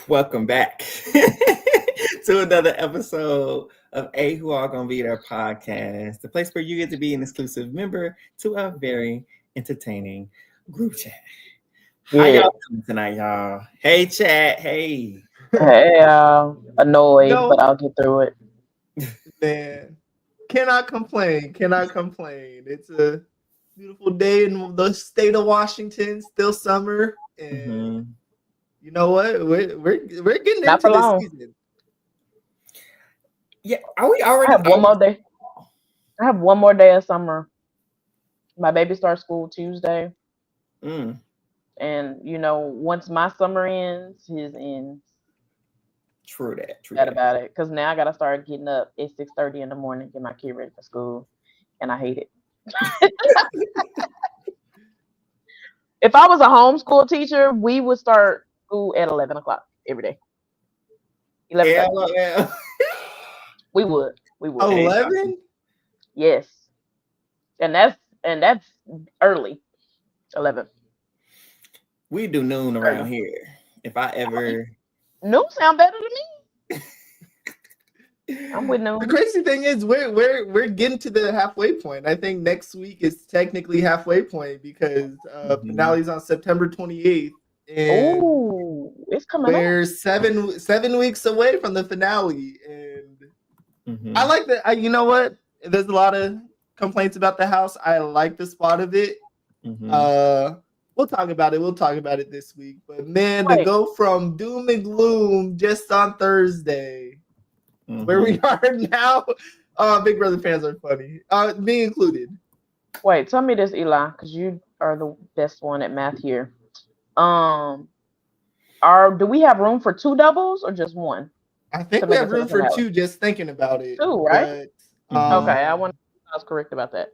Welcome back to another episode of Who All Gonna Be There podcast, the place where you get to be an exclusive member to a very entertaining group chat. How y'all doing tonight, y'all? Hey, chat. Hey. Hey, annoyed, but I'll get through it. Man, cannot complain. It's a beautiful day in the state of Washington. Still summer, and you know what? We're getting Not into for this season. Yeah, are we already? I have one more day. I have one more day of summer. My baby starts school Tuesday. And once my summer ends, his ends. True that. that. About it, because now I gotta start getting up at 6:30 in the morning, get my kid ready for school, and I hate it. If I was a homeschool teacher, we would start school at 11 o'clock every day. 11. We would. 11? Yes, and that's early. 11. We do noon around here. If I ever. Noon sound better to me. I'm with noon. The crazy thing is we're getting to the halfway point. I think next week is technically halfway point because finale's on September 28th. And it's coming we're 7 weeks away from the finale. And I like that. You know what? There's a lot of complaints about the house. I like the spot of it. We'll talk about it this week. But man, to go from doom and gloom just on Thursday, where we are now, Big Brother fans are funny, me included. Wait, tell me this, Eli, because you are the best one at math here. Do we have room for 2 doubles or just 1? I think we have room for 2. Just thinking about it. 2, right? Okay, I was correct about that.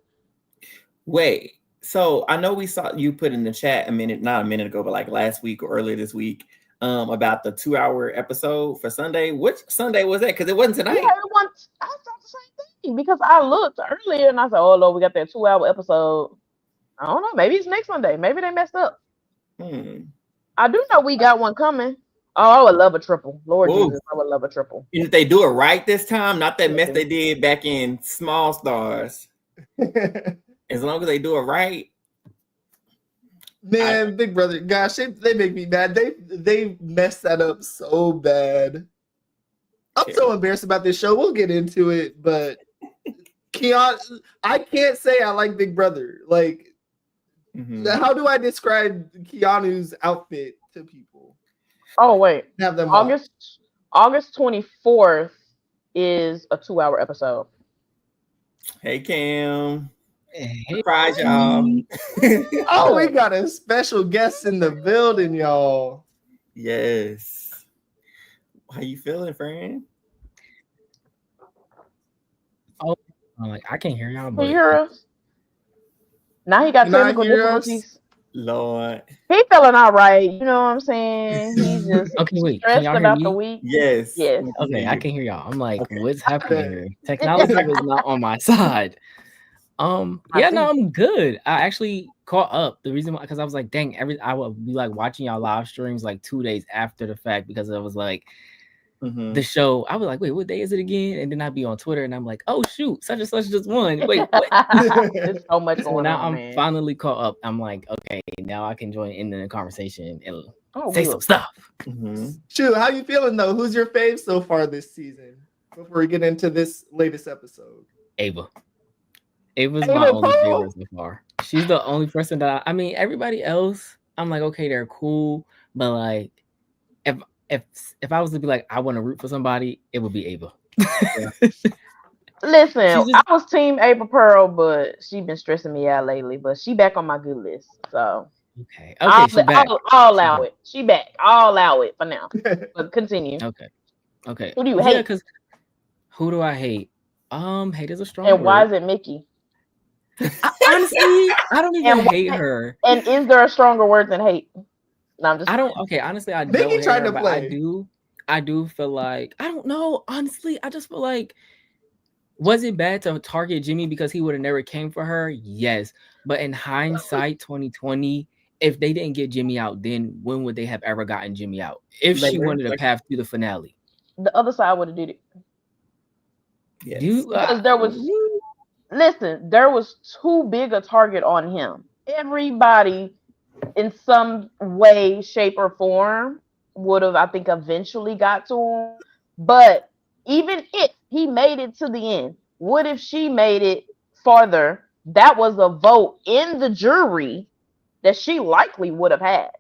Wait. So I know we saw you put in the chat not a minute ago, but like last week or earlier this week, about the 2-hour episode for Sunday. Which Sunday was that? Because it wasn't tonight. Yeah, I thought the same thing because I looked earlier and I said, "Oh Lord, we got that 2-hour episode." I don't know. Maybe it's next Sunday. Maybe they messed up. I do know we got one coming. Oh, I would love a triple. Lord Jesus, I would love a triple. And if they do it right this time, not that mess they did back in Small Stars. As long as they do it right. Man, Big Brother, gosh, they make me mad. They messed that up so bad. I'm so embarrassed about this show. We'll get into it, but Keanu, I can't say I like Big Brother. Like, how do I describe Keanu's outfit to people? Oh, wait. Have them August 24th is a 2-hour episode. Hey, Cam. Hey, surprise, y'all. Oh, we got a special guest in the building, y'all. Yes. How you feeling, friend? Oh, I can't hear y'all. Can you hear us? Now he got technical difficulties. Lord. He feeling all right. You know what I'm saying? He's just stressed about the week. Yes. Okay, I can hear y'all. I'm like, what's happening here? Technology was not on my side. I'm good. I actually caught up. The reason why, because I was like, dang, I would be like watching y'all live streams like 2 days after the fact because I was like, the show. I was like, wait, what day is it again? And then I'd be on Twitter and I'm like, oh shoot, such and such just won. Wait, what? There's so much going now on. I'm finally caught up. I'm like, okay, now I can join in the conversation and say some stuff. Shoot, how you feeling though? Who's your fave so far this season? Before we get into this latest episode, Ava. Ava's my only favorite so far. She's the only person that I mean, everybody else, I'm like, okay, they're cool, but like, if I was to be like, I want to root for somebody, it would be Ava. Listen, I was team Ava Pearl, but she been stressing me out lately. But she back on my good list, so okay, she's back. I'll allow it. She back. I'll allow it for now. But continue. Okay. Who do you hate? Because who do I hate? Hate is a strong word. And why is it Mickey? Honestly, I don't even hate her. And is there a stronger word than hate? No, I'm just. I don't. Okay, honestly, I don't hate her, but I do feel like I don't know. Honestly, I just feel like, was it bad to target Jimmy because he would have never came for her? Yes, but in hindsight, 2020, if they didn't get Jimmy out, then when would they have ever gotten Jimmy out? If she wanted a path to the finale, the other side would have did it. Yes. Because there was too big a target on him. Everybody in some way, shape, or form would have, I think, eventually got to him. But even if he made it to the end, what if she made it farther? That was a vote in the jury that she likely would have had.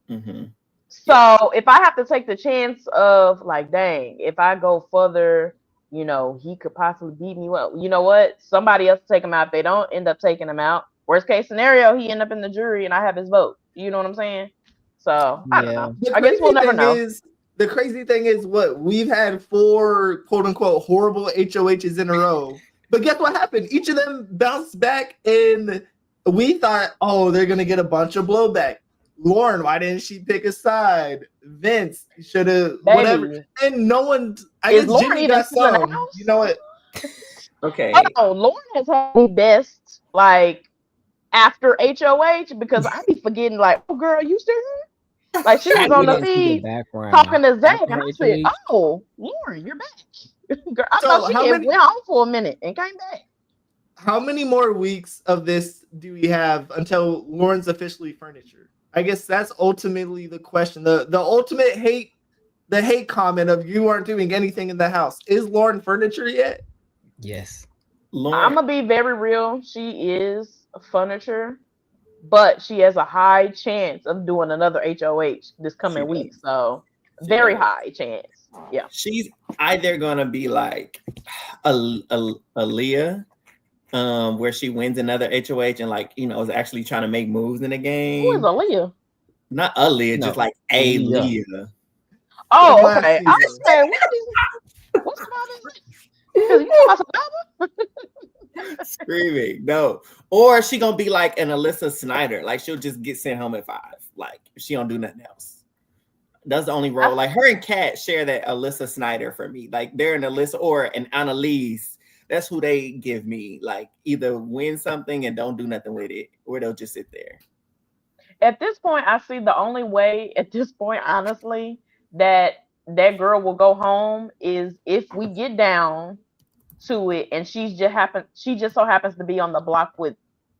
Mm-hmm. So if I have to take the chance of like, dang, if I go further, you know, he could possibly beat me. Well, you know what? Somebody else take him out. If they don't end up taking him out. Worst case scenario, he end up in the jury and I have his vote. You know what I'm saying? So I don't know. I guess we'll never know. The crazy thing is what we've had 4 quote unquote horrible HOHs in a row. But guess what happened? Each of them bounced back and we thought, oh, they're gonna get a bunch of blowback. Lauren, why didn't she pick a side? Vince should have whatever. And no one, I guess Jimmy got some. You know what? Okay. Oh, Lauren has had the best like after HOH because I be forgetting like, oh girl, you still here? Like she was on the feed talking to Zach, and I said, "Oh, Lauren, you're back." Girl, I thought she went home for a minute and came back. How many more weeks of this do we have until Lauren's officially furniture? I guess that's ultimately the question. The ultimate hate, the hate comment of you aren't doing anything in the house. Is Lauren furniture yet? Yes. Lauren. I'm gonna be very real. She is furniture, but she has a high chance of doing another HOH this coming week. So very high chance. Yeah. She's either gonna be like Aaliyah, where she wins another HOH and like, you know, is actually trying to make moves in the game. Who is Aaliyah? Not Aaliyah, just like Aaliyah. Oh, okay. I said, what's about this? Because you know about Screaming, no. Or she gonna be like an Alyssa Snyder, like she'll just get sent home at 5, like if she don't do nothing else. That's the only role. Like her and Kat share that Alyssa Snyder for me. Like they're an Alyssa or an Annalise. That's who they give me. Like either win something and don't do nothing with it, or they'll just sit there. At this point, I see the only way at this point, honestly, that girl will go home is if we get down to it and she just so happens to be on the block with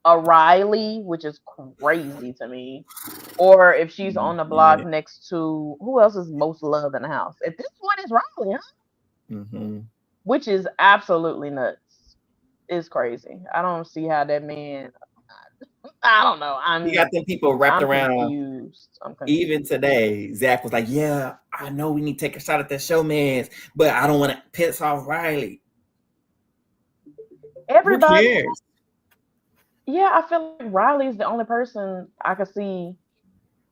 a Riley, which is crazy to me. Or if she's on the block next to who else is most loved in the house. At this point, it's Riley, huh? Mm-hmm. Which is absolutely nuts. It's crazy. I don't see how that man. I don't know. You got them people wrapped around. Confused. Even today, Zach was like, "Yeah, I know we need to take a shot at the showman's, but I don't want to piss off Riley." Everybody. Who cares? Yeah, I feel like Riley's the only person I could see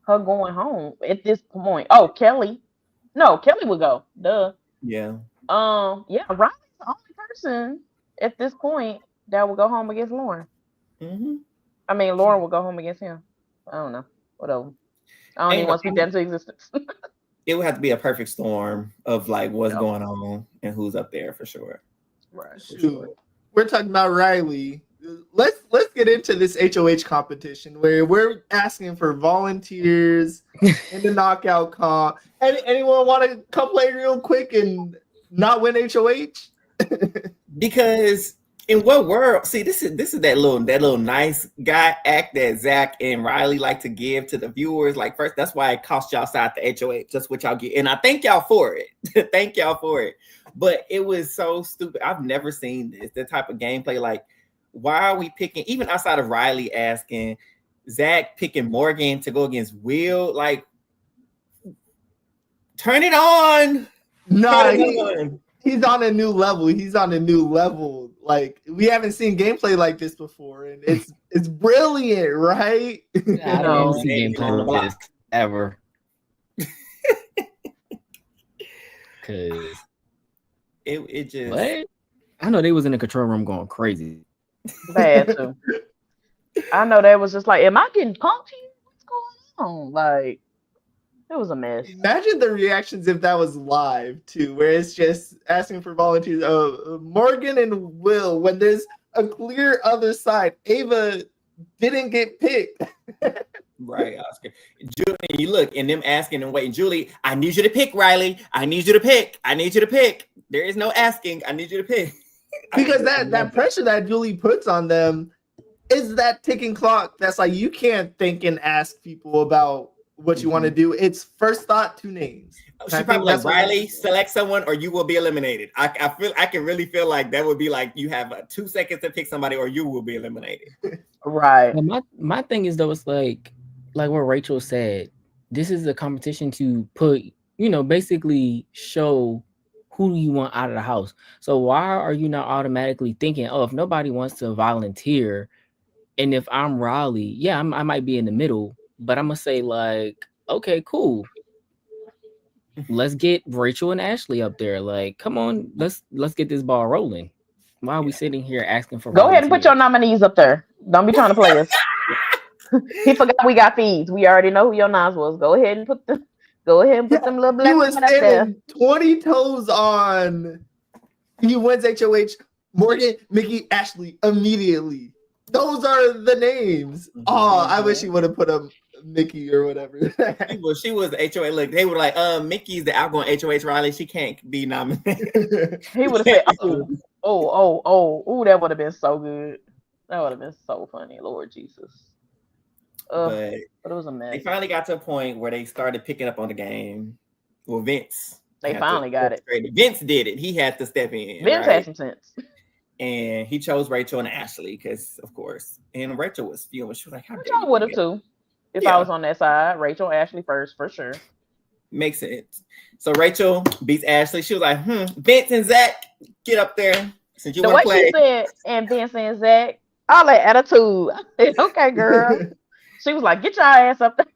her going home at this point. Oh, Kelly. No, Kelly would go. Duh. Yeah. Yeah, Riley's the only person at this point that will go home against Lauren. Mm-hmm. I mean, Lauren will go home against him. I don't know. Whatever. I don't even want to speak that into existence. It would have to be a perfect storm of like what's going on and who's up there for sure. Right. For sure. We're talking about Riley. Let's get into this HOH competition where we're asking for volunteers in the knockout comp. Anyone want to come play real quick and not win HOH? Because in what world? See, this is that little nice guy act that Zach and Riley like to give to the viewers. Like first, that's why it cost y'all side the HOH. That's what y'all get, and I thank y'all for it. Thank y'all for it. But it was so stupid. I've never seen this. That type of gameplay. Like, why are we picking? Even outside of Riley asking, Zach picking Morgan to go against Will. Like, turn it on. No, he's on a new level. He's on a new level. Like we haven't seen gameplay like this before, and it's brilliant, right? I didn't see gameplay like this ever. Cause it just. What? I know they was in the control room going crazy. Bad too. I know they was just like, am I getting punked here? What's going on? Like, it was a mess. Imagine the reactions if that was live too, where it's just asking for volunteers. Morgan and Will, when there's a clear other side. Ava didn't get picked. Right, Oscar. Julie, you look and them asking and waiting. Julie, I need you to pick, Riley. I need you to pick. I need you to pick. There is no asking. I need you to pick. Because that pressure that Julie puts on them is that ticking clock that's like you can't think and ask people about what you want to do. It's first thought, 2 names. She probably like, Riley, select someone or you will be eliminated. I can really feel like that would be like you have 2 seconds to pick somebody or you will be eliminated. Right. And my thing is though, it's like what Rachel said, this is a competition to put, basically show who you want out of the house. So why are you not automatically thinking, oh, if nobody wants to volunteer, and if I'm Riley, I might be in the middle, but I'm gonna say like, okay, cool. Let's get Rachel and Ashley up there. Like, come on, let's get this ball rolling. Why are we sitting here asking for? Go ahead and put your nominees up there. Don't be trying to play us. He forgot we got feeds. We already know who your noms was. Go ahead and put them little black. He was standing 20 toes on. He wins HOH. Morgan, Mickey, Ashley immediately. Those are the names. Oh, I wish he would have put a Mickey or whatever. She was the HOH. Look, they were like, Mickey's the outgoing HOH Riley. She can't be nominated. He would have said, oh, that would have been so good. That would have been so funny, Lord Jesus. But it was a mess. They finally got to a point where they started picking up on the game. Well, Vince. They finally got it. Vince did it. He had to step in. Vince had some sense. And he chose Rachel and Ashley because, of course, and Rachel was fuming. She was like, I would have too. If I was on that side, Rachel, Ashley first, for sure. Makes sense. So Rachel beats Ashley. She was like, Vince and Zach, get up there. Since you want to play. She said, and Vince and Zach, all that attitude. I said, okay, girl. She was like, get your ass up there.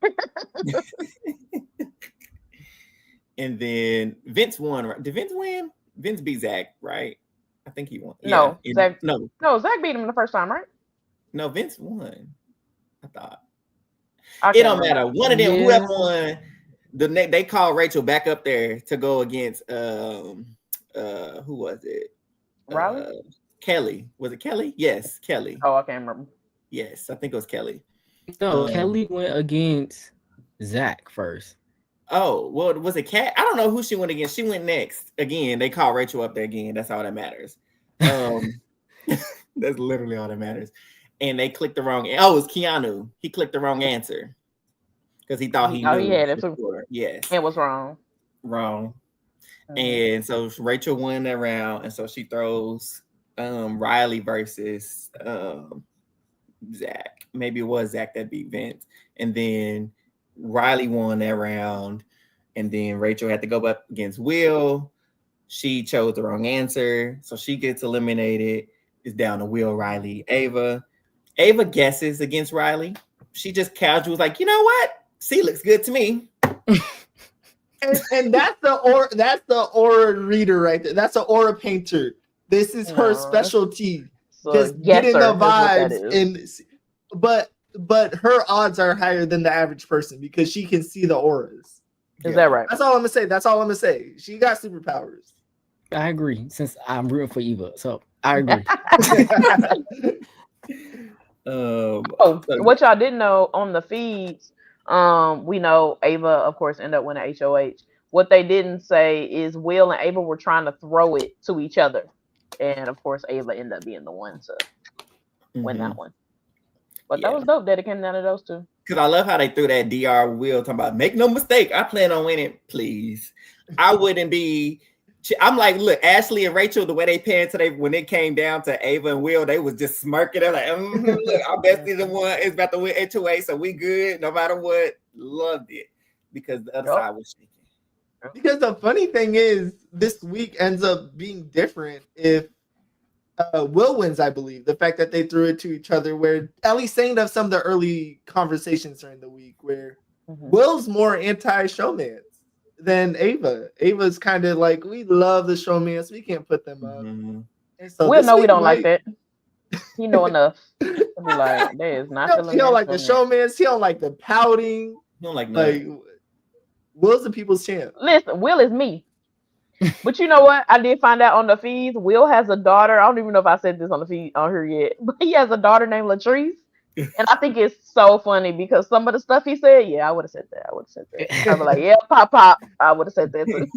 And then Vince won. Right? Did Vince win? Vince beat Zach, right? I think he won. No, yeah. Zach beat him the first time, right? No, Vince won. I thought. It don't matter. One of them, whoever won, they called Rachel back up there to go against who was it? Riley? Kelly. Was it Kelly? Yes, Kelly. Oh, I can't remember. Yes, I think it was Kelly. No, Kelly went against Zach first. Oh, well, was it Kat? I don't know who she went against. She went next. Again, they called Rachel up there again. That's all that matters. That's literally all that matters. And they clicked the wrong. Oh, it was Keanu. He clicked the wrong answer because he thought he knew. He had it too. Yes. It was wrong. Wrong. And so Rachel won that round. And so she throws Riley versus Zach. Maybe it was Zach that beat Vince. And then Riley won that round. And then Rachel had to go up against Will. She chose the wrong answer. So she gets eliminated. It's down to Will, Riley, Ava. Ava guesses against Riley. She just casual was like, you know what? C looks good to me. and that's the aura reader right there. That's an aura painter. This is her specialty. So just getting the vibes but her odds are higher than the average person because she can see the auras. Is that right? That's all I'm gonna say. She got superpowers. I agree. Since I'm rooting for Eva, so I agree. What y'all didn't know on the feeds, we know Ava, of course, ended up winning HOH. What they didn't say is Will and Ava were trying to throw it to each other, and of course, Ava ended up being the one to win that one. But that was dope that it came down to those two. Because I love how they threw that DR Will talking about make no mistake. I plan on winning. Please, I wouldn't be. I'm like, look, Ashley and Rachel, the way they panned today, when it came down to Ava and Will, they was just smirking. They're like, look, our bestie the one is about to win HOA, so we good no matter what. Loved it because the other side was shaking. Because the funny thing is, this week ends up being different if Will wins, I believe. The fact that they threw it to each other, where at least saying of some of the early conversations during the week, where Will's more anti-showmance than Ava. Ava's kind of like, we love the showmance, we can't put them up. And so Will know we don't like that. He know enough to be like, there is not. He don't like the showmance. He don't like the pouting. He don't like nothing. Will's the people's champ. Listen, Will is me. But you know what? I did find out on the feeds. Will has a daughter. I don't even know if I said this on the feed on her yet, but he has a daughter named Latrice. And I think it's so funny because some of the stuff he said, yeah, I would have said that. I would have said that. I'd be like, yeah, pop. I would have said that too.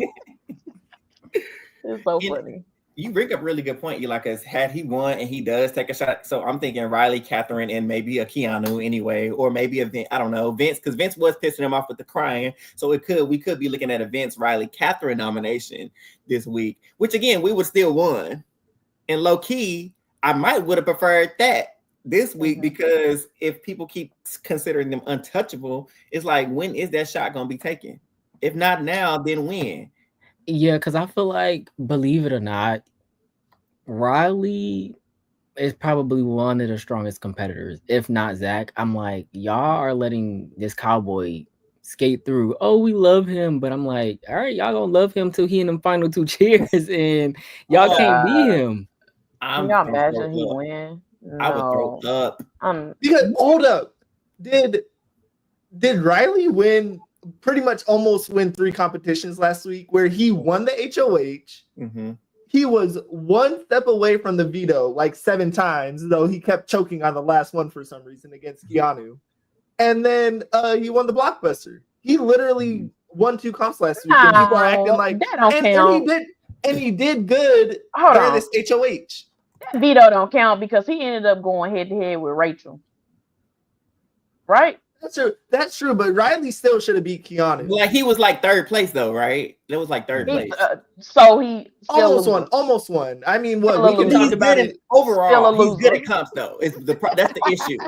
It's so funny. You bring up a really good point. You like, as had he won and he does take a shot. So I'm thinking Riley, Catherine, and maybe a Keanu anyway, or maybe a Vince. I don't know, Vince, because Vince was pissing him off with the crying. So we could be looking at a Vince, Riley, Catherine nomination this week, which again we would still won. And low key, I would have preferred that this week because if people keep considering them untouchable, it's like, when is that shot gonna be taken? If not now, then when? Yeah, because I feel like, believe it or not, Riley is probably one of the strongest competitors, if not Zach. I'm like, y'all are letting this cowboy skate through. Oh, we love him, but I'm like, all right, y'all gonna love him till he in the final 2 cheers, and y'all can't beat him. Can y'all imagine he win? No. I would throw up. Because hold up, did Riley win? Pretty much almost win 3 competitions last week where he won the HOH. Mm-hmm. He was 1 step away from the veto like 7 times, though he kept choking on the last one for some reason against Keanu. And then he won the blockbuster. He literally won 2 comps last week. And people are acting like that don't count. And he did good during this HOH. That veto don't count because he ended up going head to head with Rachel. Right? That's true, but Riley still should have beat Keanu. Like, he was like 3rd place though, right? It was like 3rd place. So he almost won. I mean, what we can talk about it overall. He's good at comps though. That's the issue.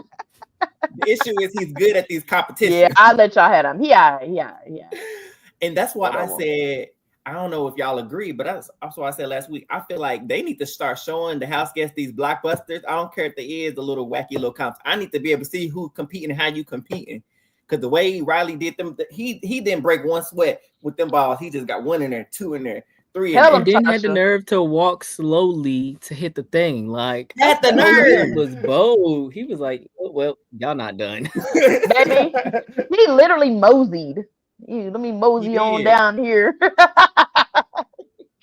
The issue is he's good at these competitions. Yeah, I'll let y'all have him. Yeah. And that's why I said, I don't know if y'all agree, but that's also what I said last week. I feel like they need to start showing the house guests these blockbusters. I don't care if there is the little wacky little comps. I need to be able to see who's competing and how you competing. Because the way Riley did them, he didn't break one sweat with them balls. He just got 1 in there, 2 in there, 3 in there. And then had the nerve to walk slowly to hit the thing. Like, that's the nerve. He was bold. He was like, oh, well, y'all not done. Baby, he literally moseyed. Let me mosey on down here.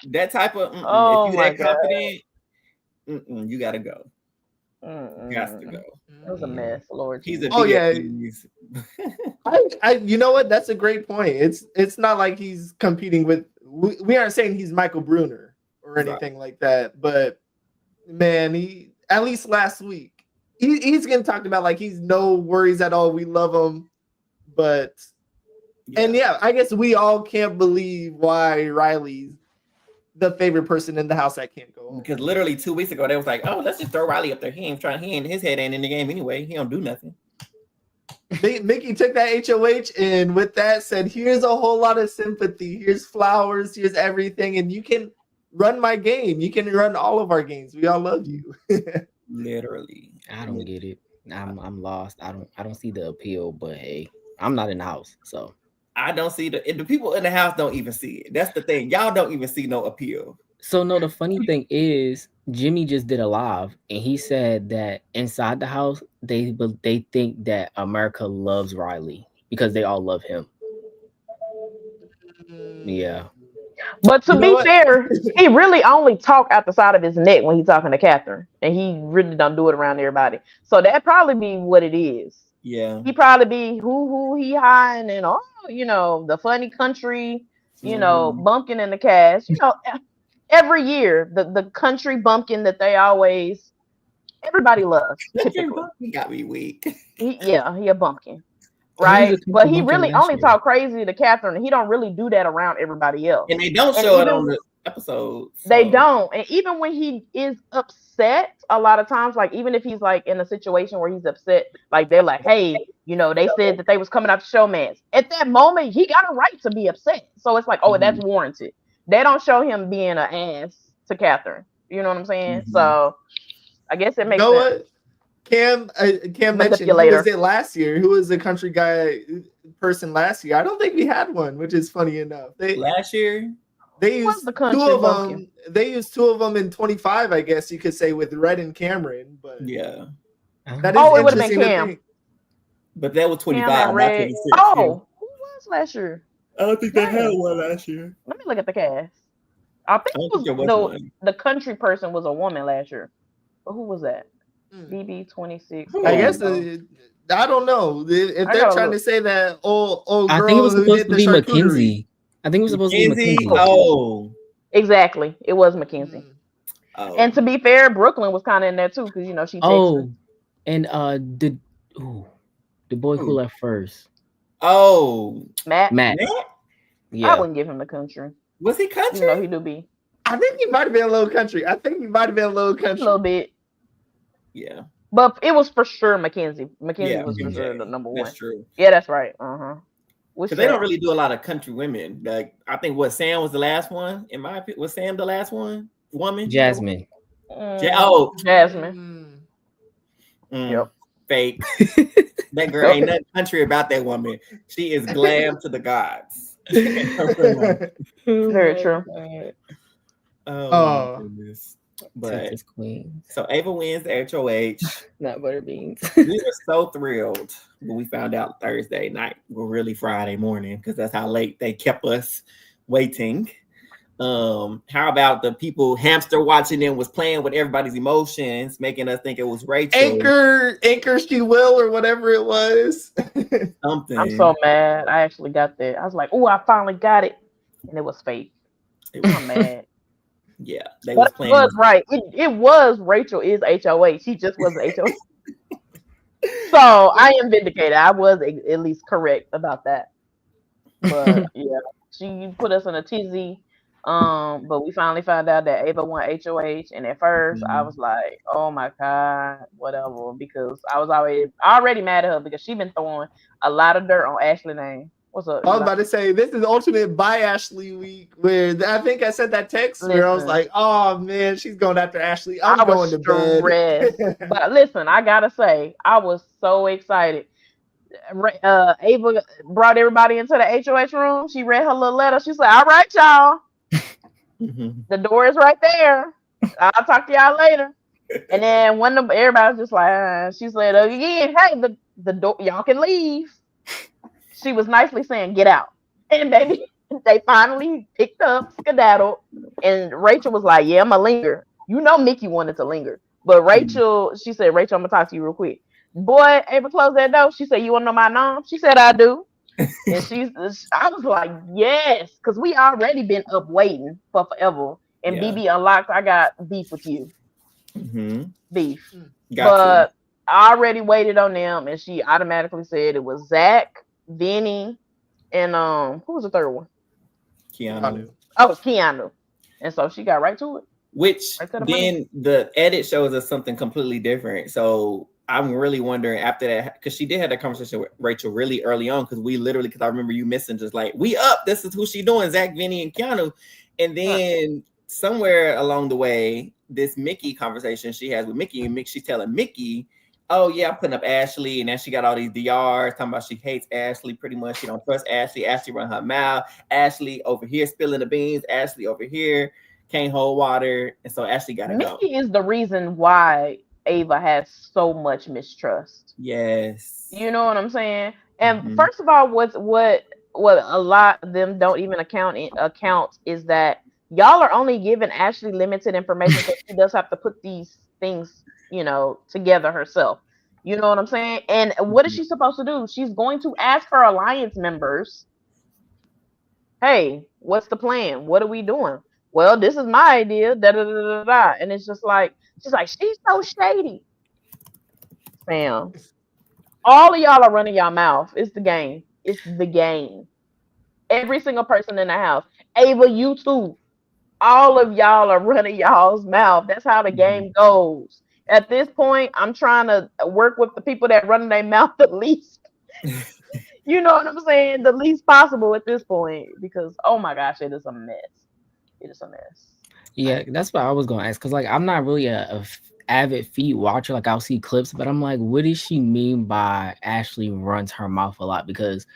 That type of if you that confident, you gotta go. Got to go. It was a mess, Lord. He's a you know what? That's a great point. It's not like he's competing with. We aren't saying he's Michael Bruner or anything like that, but man, he at least last week he's getting talked about like he's no worries at all. We love him, but. Yeah. And I guess we all can't believe why Riley's the favorite person in the house that can't go home. Because literally 2 weeks ago, they was like, oh, let's just throw Riley up there. He ain't his head ain't in the game anyway. He don't do nothing. Mickey took that HOH and with that said, here's a whole lot of sympathy. Here's flowers. Here's everything. And you can run my game. You can run all of our games. We all love you. Literally. I don't get it. I'm lost. I don't see the appeal, but hey, I'm not in the house, so. I don't see the people in the house don't even see it. That's the thing. Y'all don't even see no appeal. So no, the funny thing is Jimmy just did a live and he said that inside the house, they think that America loves Riley because they all love him. Yeah. But to be fair, he really only talk out the side of his neck when he's talking to Catherine. And he really don't do it around everybody. So that probably be what it is. Yeah. He probably be who he hiding and the funny country, bumpkin in the cast. Every year the country bumpkin that they always everybody loves. He got me weak. He a bumpkin. Right. But he really only talk crazy to Catherine. He don't really do that around everybody else. And they don't show it on the episode. So. They don't. And even when he is upset, a lot of times, like even if he's like in a situation where he's upset, like they're like, hey, they said that they was coming out to show man. At that moment, he got a right to be upset. So it's like, that's warranted. They don't show him being an ass to Catherine. You know what I'm saying? Mm-hmm. So I guess it makes sense. What? Cam mentioned who was it last year? Who was the country guy person last year? I don't think we had one, which is funny enough. Last year? They used 2 of them. They used 2 of them in 25, I guess you could say, with Red and Cameron. But yeah, that is it would have been Cam. But that was 25, not 26. Oh, who was last year? I don't think they had one last year. Let me look at the cast. I think the country person was a woman last year. But who was that? BB 26. I guess I don't know if they're trying to say that old I girl think it was who supposed did to the be charcuterie. Mackenzie. I think it was supposed to be Mackenzie. Oh, exactly. It was Mackenzie. Oh. And to be fair, Brooklyn was kind of in there too because she. And the boy who left first. Oh, Matt. Yeah, I wouldn't give him the country. Was he country? He do be. I think he might have been a little country. A little bit. Yeah. But it was for sure Mackenzie. Mackenzie was for sure the number one. That's true. Yeah, that's right. Because they don't really do a lot of country women. Like I think Sam was the last one. In my opinion, was Sam the last one? Woman? Jasmine. Jasmine. Yep. Fake. That girl ain't nothing country about that woman. She is glam to the gods. Very true. Oh, my goodness. But Texas Queen. So Ava wins the HOH. Not Butterbeans. We were so thrilled when we found out Thursday night. Well, really Friday morning, because that's how late they kept us waiting. How about the people hamster watching them was playing with everybody's emotions, making us think it was Rachel. Anchor she will or whatever it was. Something. I'm so mad. I actually got that. I was like, oh, I finally got it. And it was fake. I'm mad. Yeah, they was playing. It was right. It was Rachel is HOH. She just wasn't HOH. So I am vindicated. I was at least correct about that. But yeah, she put us in a tizzy. But we finally found out that Ava won HOH, and at first I was like, "Oh my god, whatever," because I was already mad at her because she been throwing a lot of dirt on Ashley's name. What's up? I was about to say this is ultimate by Ashley week. Where I think I sent that text where I was like, "Oh man, she's going after Ashley." I'm going to bed. But listen, I gotta say, I was so excited. Ava brought everybody into the HOH room. She read her little letter. She said, "All right, y'all. The door is right there. I'll talk to y'all later." And then everybody was just like, she said again, "Hey, the door, y'all can leave." She was nicely saying, "Get out." And baby, they finally picked up, skedaddled, and Rachel was like, "Yeah, I'm gonna linger." Mickey wanted to linger, but Rachel, she said, "Rachel, I'm gonna talk to you real quick." Boy, Ava closed that door. She said, "You wanna know my name?" She said, "I do." And I was like, yes, because we already been up waiting for forever. And BB unlocked, I got beef with you. Beef. But I already waited on them, and she automatically said it was Zach, Vinny, and who was the third one? Keanu. Oh, it was Keanu. And so she got right to it. Which then the edit shows us something completely different. So I'm really wondering after that, because she did have that conversation with Rachel really early on, because I remember you missing just like, we up, this is who she doing, Zach, Vinny, and Keanu. And then somewhere along the way, this Mickey conversation she has with Mickey, and she's telling Mickey, "Oh yeah, I'm putting up Ashley," and then she got all these DRs talking about she hates Ashley pretty much. She don't trust Ashley. Ashley run her mouth. Ashley over here spilling the beans. Ashley over here can't hold water, and so Ashley got to go. Mickey is the reason why Ava has so much mistrust. Yes. You know what I'm saying? And first of all, what a lot of them don't even account is that y'all are only giving Ashley limited information, so she does have to put these things, together herself. You know what I'm saying? And what is she supposed to do? She's going to ask her alliance members, "Hey, what's the plan? What are we doing?" "Well, this is my idea. Da da da da da." And it's just like, she's so shady. Fam, all of y'all are running y'all mouth. It's the game. It's the game. Every single person in the house. Ava, you too. All of y'all are running y'all's mouth. That's how the game goes. At this point, I'm trying to work with the people that run their mouth the least. You know what I'm saying? The least possible at this point. Because, oh my gosh, it is a mess. It is a mess. Yeah, that's what I was going to ask. Because, I'm not really a avid feed watcher. I'll see clips, but I'm like, what does she mean by Ashley runs her mouth a lot? Because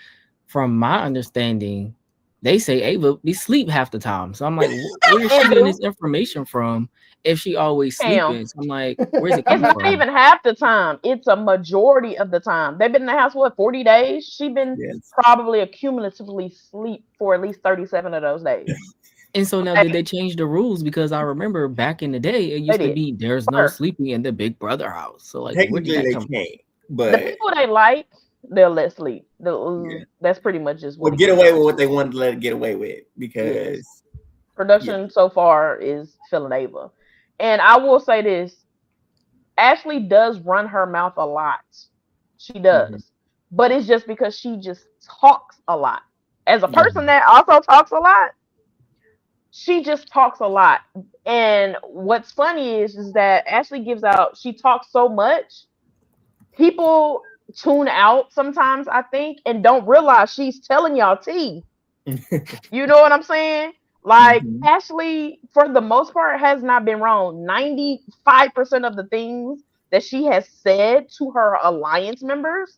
from my understanding, they say Ava be sleep half the time. So I'm like, where is she getting this information from if she always sleeping? So I'm like, where's it coming from? It's not even half the time. It's a majority of the time. They've been in the house, 40 days? She's been probably accumulatively sleep for at least 37 of those days. And so now, did they change the rules? Because I remember back in the day, it used to be there's no sleeping in the Big Brother house. So like, where did that come from? But the people they like, they'll let sleep. That's pretty much just what. Well, get away with what they wanted to let it get away with, because production so far is filling Ava. And I will say this: Ashley does run her mouth a lot. She does, but it's just because she just talks a lot. As a person that also talks a lot, she just talks a lot. And what's funny is that Ashley she talks so much, people tune out sometimes, I think, and don't realize she's telling y'all tea. You know what I'm saying? Like, Ashley, for the most part, has not been wrong. 95% of the things that she has said to her alliance members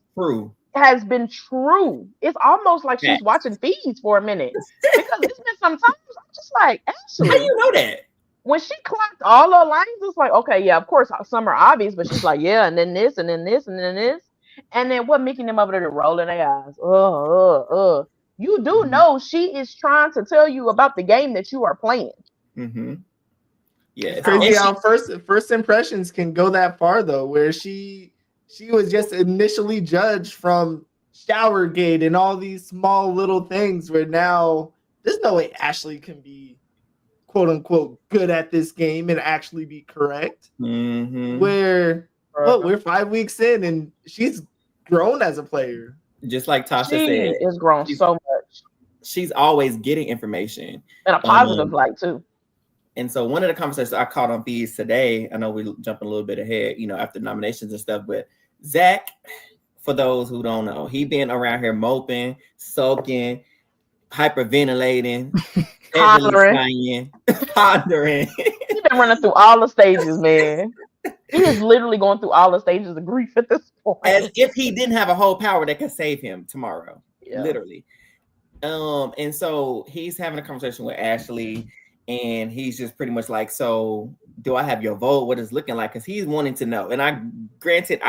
has been true. It's almost like she's watching feeds for a minute, because it's been sometimes I'm just like, Ashley, how you know that? When she clocked all her lines, it's like, okay, yeah, of course, some are obvious, but she's like, yeah, and then this, and then this, and then this. And then what making them over there rolling their eyes? You do know she is trying to tell you about the game that you are playing. Yeah, it's crazy how first impressions can go that far, though, where she was just initially judged from Showergate and all these small little things, where now there's no way Ashley can be quote unquote good at this game and actually be correct. Where we're 5 weeks in and she's grown as a player. Just like Tasha said, she is grown so much. She's always getting information in a positive light too. And so one of the conversations I caught on feeds today, I know we're jumping a little bit ahead, after nominations and stuff, but Zach, for those who don't know, he been around here moping, sulking, hyperventilating, pondering. He's been running through all the stages, man. He is literally going through all the stages of grief at this point. As if he didn't have a whole power that could save him tomorrow. Yeah. Literally. And so he's having a conversation with Ashley, and he's just pretty much like, so do I have your vote? What is it looking like? Because he's wanting to know. And I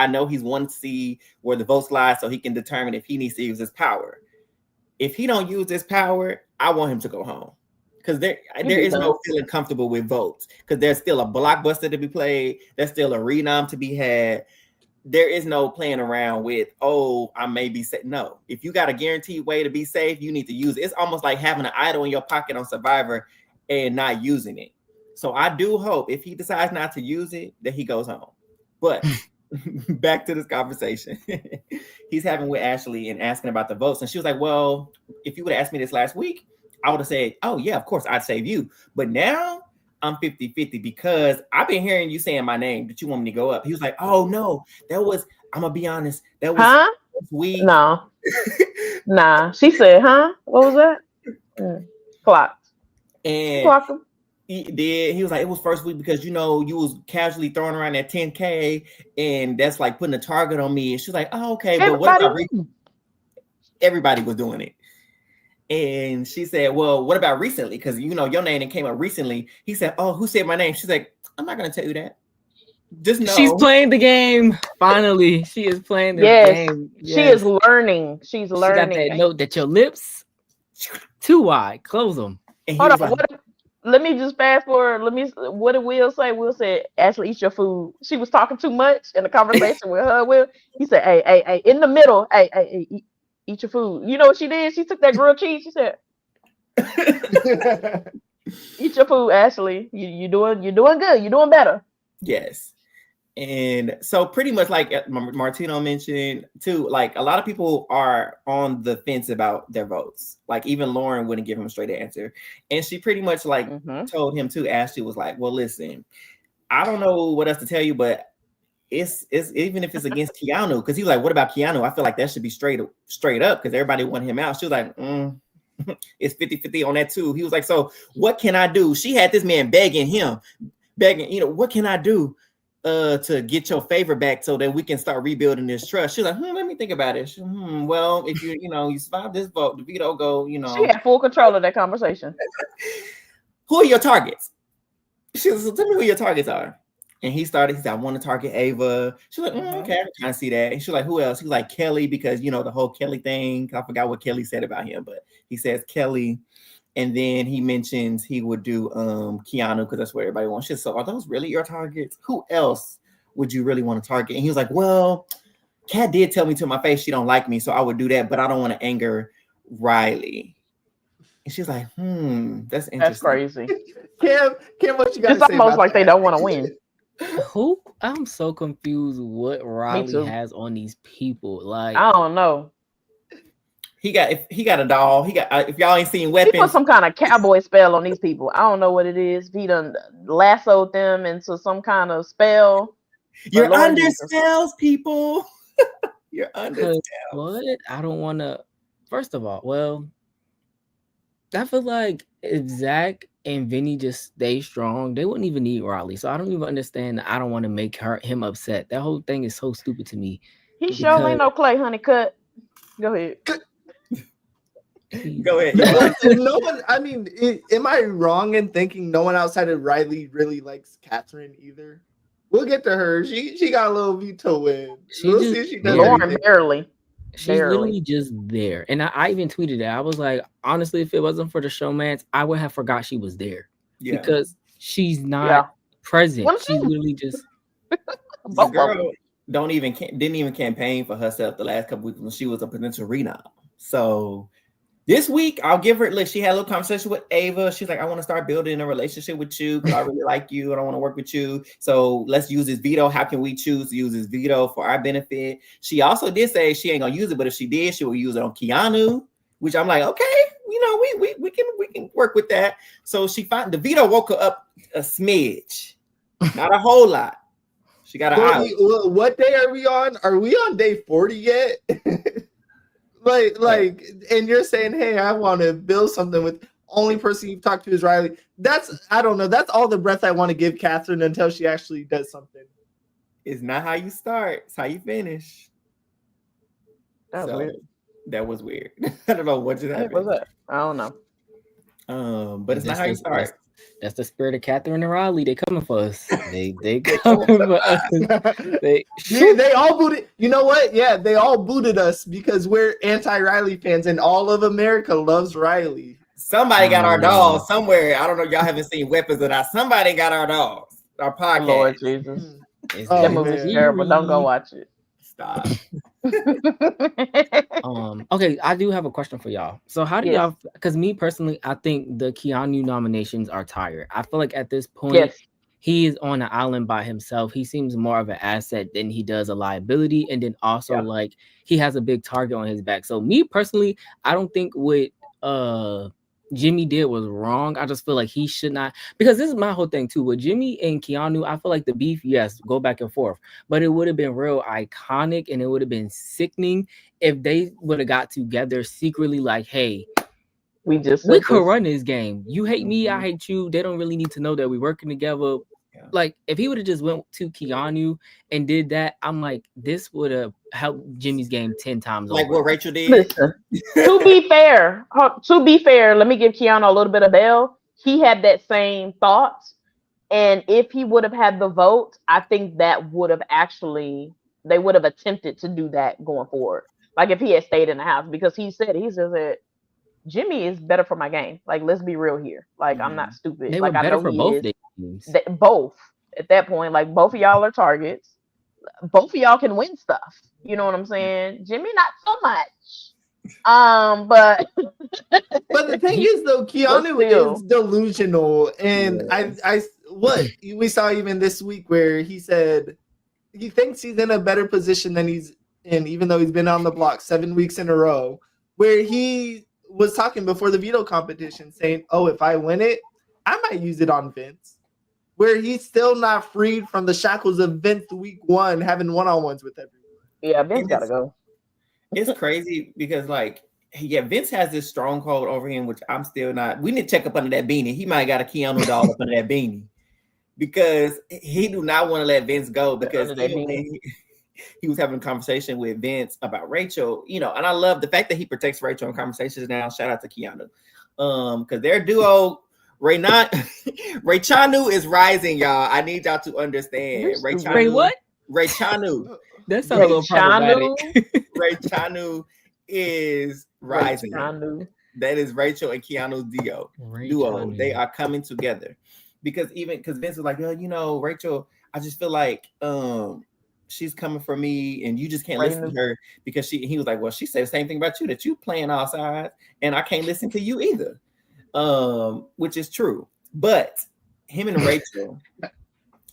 know he's wanting to see where the votes lie so he can determine if he needs to use his power. If he don't use this power, I want him to go home. Because there is no feeling comfortable with votes. Because there's still a blockbuster to be played. There's still a renom to be had. There is no playing around with, I may be safe. No. If you got a guaranteed way to be safe, you need to use it. It's almost like having an idol in your pocket on Survivor and not using it. So I do hope if he decides not to use it, that he goes home. But back to this conversation he's having with Ashley and asking about the votes. And she was like, well, if you would have asked me this last week, I would have said, oh yeah, of course I'd save you. But now I'm 50-50 because I've been hearing you saying my name that you want me to go up. He was like, oh no, I'm gonna be honest. That was week. No. Nah. She said, what was that? Clocked. And clocked him. He did. He was like, it was first week because you was casually throwing around that 10K, and that's like putting a target on me. And she's like, oh, okay, but what about everybody was doing it? And she said, well, what about recently? Because your name came up recently. He said, oh, who said my name? She's like, I'm not gonna tell you that. Just know she's playing the game. Finally, she is playing the game. Yes. She is learning. She's learning. She got that note that your lips too wide. Close them. Hold on. Let me just fast forward. What did Will say? Will said, Ashley, eat your food. She was talking too much in the conversation with her. Will, he said, hey, in the middle, hey, eat your food. You know what she did? She took that grilled cheese. She said, eat your food, Ashley. You're doing good. You're doing better. Yes. And so pretty much like Martino mentioned too, like a lot of people are on the fence about their votes. Like even Lauren wouldn't give him a straight answer. And she pretty much like told him too. Ashley was like, well, listen, I don't know what else to tell you, but it's even if it's against Keanu, because he was like, what about Keanu? I feel like that should be straight up because everybody wanted him out. She was like, it's 50-50 on that too. He was like, so what can I do? She had this man begging, what can I do to get your favor back so that we can start rebuilding this trust? She's like, let me think about it. Well, if you survive this vote, the veto go, She had full control of that conversation. Who are your targets? She was like, tell me who your targets are. And he said, I want to target Ava. She's like, okay, I kind of see that. And she's like, who else? He's like, Kelly, because the whole Kelly thing. I forgot what Kelly said about him, but he says Kelly. And then he mentions he would do Keanu because that's what everybody wants. So are those really your targets? Who else would you really want to target? And he was like, well, Kat did tell me to my face she don't like me, so I would do that, but I don't want to anger Riley. And she's like, that's interesting. That's crazy. Kim, what you got to say? It's almost like they don't want to win. Who? I'm so confused what Riley has on these people. Like, I don't know. He got a doll. He got if y'all ain't seen Weapons. He put some kind of cowboy spell on these people. I don't know what it is. He done lassoed them into some kind of spell. You're under spells, people. You're under spells. What? I don't want to. First of all, well, I feel like if Zach and Vinny just stay strong, they wouldn't even need Riley. So I don't even understand. I don't want to make him upset. That whole thing is so stupid to me. He sure ain't no Clay, honey. Cut. Go ahead. Go ahead. No one. I mean, am I wrong in thinking no one outside of Riley really likes Catherine either? We'll get to her. She got a little veto in. We'll see if she does anything. Barely. She's literally just there. And I even tweeted that. I was like, honestly, if it wasn't for the showmance, I would have forgot she was there. Yeah. Because she's not present. She's literally just the girl didn't even campaign for herself the last couple weeks when she was a potential renown. So this week, I'll give her. Look, she had a little conversation with Ava. She's like, I want to start building a relationship with you because I really like you and I want to work with you. So let's use this veto. How can we choose to use this veto for our benefit? She also did say she ain't gonna use it, but if she did, she will use it on Keanu, which I'm like, okay, we can work with that. So the veto woke her up a smidge, not a whole lot. She got an What day are we on? Are we on day 40 yet? Like, and you're saying, hey, I want to build something with only person you've talked to is Riley. I don't know. That's all the breath I want to give Catherine until she actually does something. It's not how you start. It's how you finish. That was weird. I don't know what just happened. What was that? I don't know. But it's not how you start. That's the spirit of Catherine and Riley. They coming for us. They coming for us. They all booted. You know what? Yeah, they all booted us because we're anti-Riley fans, and all of America loves Riley. Somebody got our dolls somewhere. I don't know. Y'all haven't seen Weapons or not. Somebody got our dolls. Our podcast. Lord Jesus. That movie's terrible. Don't go watch it. Stop. Okay, I do have a question for y'all. So how do y'all, because me personally, I think the Keanu nominations are tired. I feel like at this point he is on an island by himself. He seems more of an asset than he does a liability, and then also like he has a big target on his back. So me personally, I don't think what Jimmy did was wrong. I just feel like he should not, because this is my whole thing too. With Jimmy and Keanu, I feel like the beef, yes, go back and forth, but it would have been real iconic and it would have been sickening if they would have got together secretly, like, hey, we could run this game. You hate me, I hate you. They don't really need to know that we're working together. Yeah. Like, if he would have just went to Keanu and did that, I'm like, this would have helped Jimmy's game 10 times like over. What Rachel did. Listen, to be fair, let me give Keanu a little bit of bail. He had that same thought, and if he would have had the vote, I think that would have they would have attempted to do that going forward. Like if he had stayed in the house, because he said Jimmy is better for my game. Like, let's be real here. Like, I'm not stupid. They like, were better for both teams. Both at that point, like both of y'all are targets. Both of y'all can win stuff. You know what I'm saying? Jimmy, not so much. But the thing is, though, Keanu is delusional, and what we saw even this week where he said he thinks he's in a better position than he's in, even though he's been on the block 7 weeks in a row, where he was talking before the veto competition saying, oh, if I win it, I might use it on Vince, where he's still not freed from the shackles of Vince week 1, having one-on-ones with everyone. Yeah, Vince gotta go. It's crazy because, like, Vince has this stronghold over him, which I'm still not. We need to check up under that beanie. He might got a Keanu doll up under that beanie because he do not want to let Vince go, because he was having a conversation with Vince about Rachel, and I love the fact that he protects Rachel in conversations now. Shout out to Keanu. Because their duo, Raychanu is rising, y'all. I need y'all to understand. Raychanu. That sounds a little problematic. Raychanu is rising. That is Rachel and Keanu's duo. They are coming together because Vince was like, oh, Rachel, I just feel like she's coming for me, and you just can't listen to her because he was like, well, she said the same thing about you, that you playing all sides, and I can't listen to you either, which is true. But him and Rachel,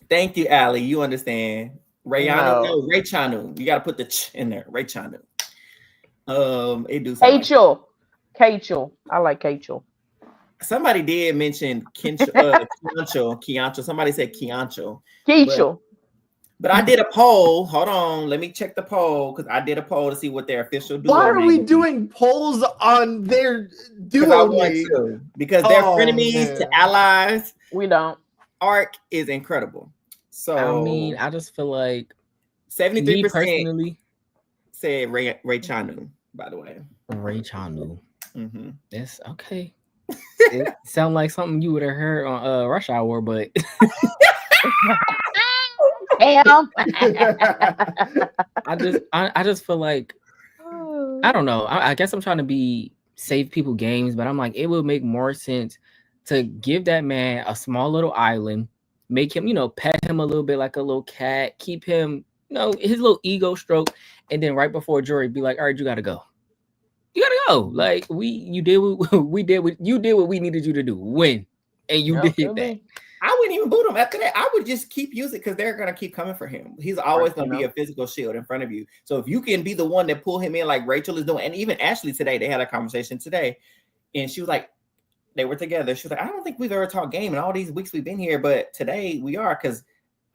thank you, Allie. You understand. Ray Chanu. You got to put the ch in there. Ray Chanu. It do Kachel. I like Kachel. Somebody did mention Kiancho. Somebody said Kiancho. But I did a poll. Hold on, let me check the poll because I did a poll to see what their official duo. Why are we doing polls on their duo name? Because they're frenemies to allies. We don't. Arc is incredible. So I mean, I just feel like 73% said Ray Chanu. By the way, Ray Chanu. That's okay. It sounds like something you would have heard on Rush Hour, but damn. I just feel like I don't know. I guess I'm trying to save people games, but I'm like, it would make more sense to give that man a small little island, make him, pet him a little bit like a little cat, keep him, his little ego stroke, and then right before jury, be like, all right, you gotta go. You gotta go. Like you did what we needed you to do. Win, and you did that. I wouldn't even boot him after that. I would just keep using because they're gonna keep coming for him. He's always gonna be a physical shield in front of you. So if you can be the one that pull him in like Rachel is doing, and even Ashley today, they had a conversation today, and she was like, they were together. She was like, I don't think we've ever talked game in all these weeks we've been here, but today we are because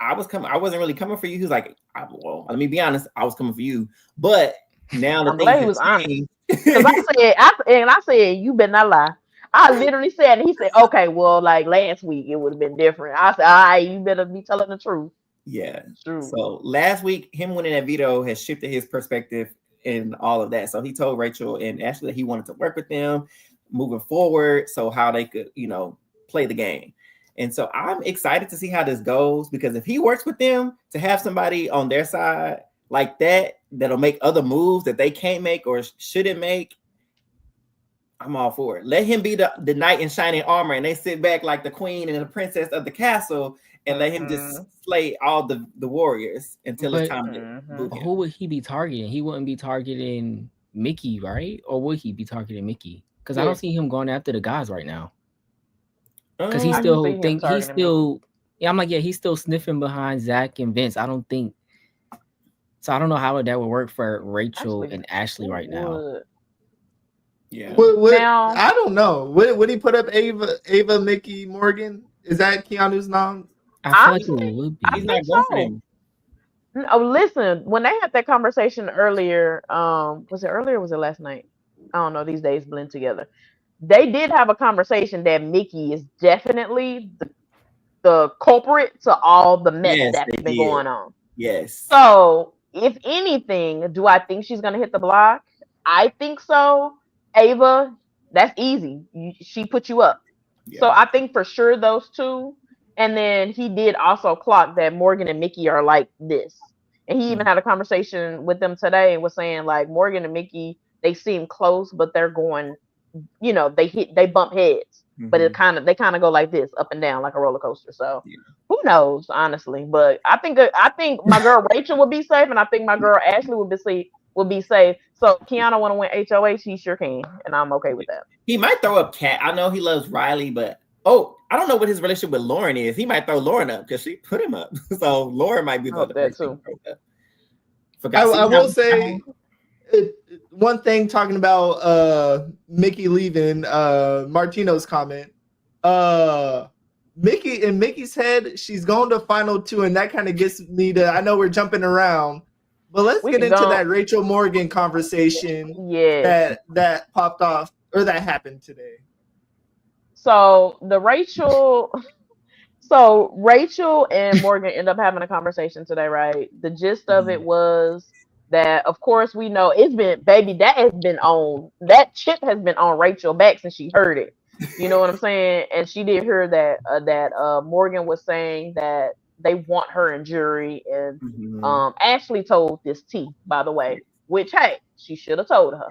I wasn't really coming for you. He was like, well, let me be honest, I was coming for you, but now the thing he was honest. Because I said, you better not lie. I literally said, and he said, okay, well, like last week it would have been different. I said, all right, you better be telling the truth. Yeah. True. So last week, him winning that veto has shifted his perspective and all of that. So he told Rachel and Ashley that he wanted to work with them moving forward, so how they could, play the game. And so I'm excited to see how this goes, because if he works with them to have somebody on their side like that, that'll make other moves that they can't make or shouldn't make, I'm all for it. Let him be the knight in shining armor, and they sit back like the queen and the princess of the castle, and let him just slay all the warriors until it's time to boot him. Who would he be targeting? He wouldn't be targeting Mickey, right? Or would he be targeting Mickey? Because I don't see him going after the guys right now. Because he's still he's still sniffing behind Zach and Vince. I don't think so. I don't know how that would work for Rachel and Ashley right now. Yeah. I don't know. Would he put up Ava, Mickey, Morgan? Is that Keanu's nom? I feel like it would be. He's not going for him. Oh, listen, when they had that conversation earlier, was it earlier or was it last night? I don't know. These days blend together. They did have a conversation that Mickey is definitely the culprit to all the mess that's been going on. Yes. So, if anything, do I think she's going to hit the block? I think so. Ava, that's easy. She put you up. Yeah. So, I think for sure those two. And then he did also clock that Morgan and Mickey are like this. And he even had a conversation with them today and was saying, like, Morgan and Mickey, they seem close, but they're going, they bump heads, but they kind of go like this, up and down like a roller coaster. So who knows, honestly? But I think my girl Rachel will be safe, and I think my girl Ashley will be safe. So Keanu want to win HOH, he sure can, and I'm okay with that. He might throw up Kat. I know he loves Riley, but I don't know what his relationship with Lauren is. He might throw Lauren up because she put him up. So Lauren might be the other person. I will say one thing talking about Mickey leaving, Martino's comment. Mickey, in Mickey's head, she's going to final two, and that kind of gets me to, I know we're jumping around, but let's get into that Rachel Morgan conversation that popped off, or that happened today. So Rachel and Morgan end up having a conversation today, right? The gist of it was that, of course, we know that chip has been on Rachel back since she heard it. You know what I'm saying? And she did hear that Morgan was saying that they want her in jury, and Ashley told this tea, by the way, which, hey, she should have told her,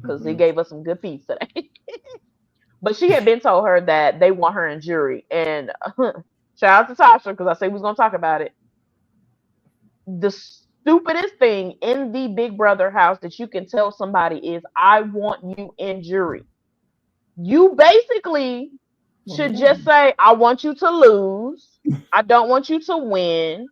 because he gave us some good feeds today. But she had been told her that they want her in jury. And shout out to Tasha, because I said we was gonna talk about it. The stupidest thing in the Big Brother house that you can tell somebody is, I want you in jury. You basically should just say, I want you to lose. I don't want you to win.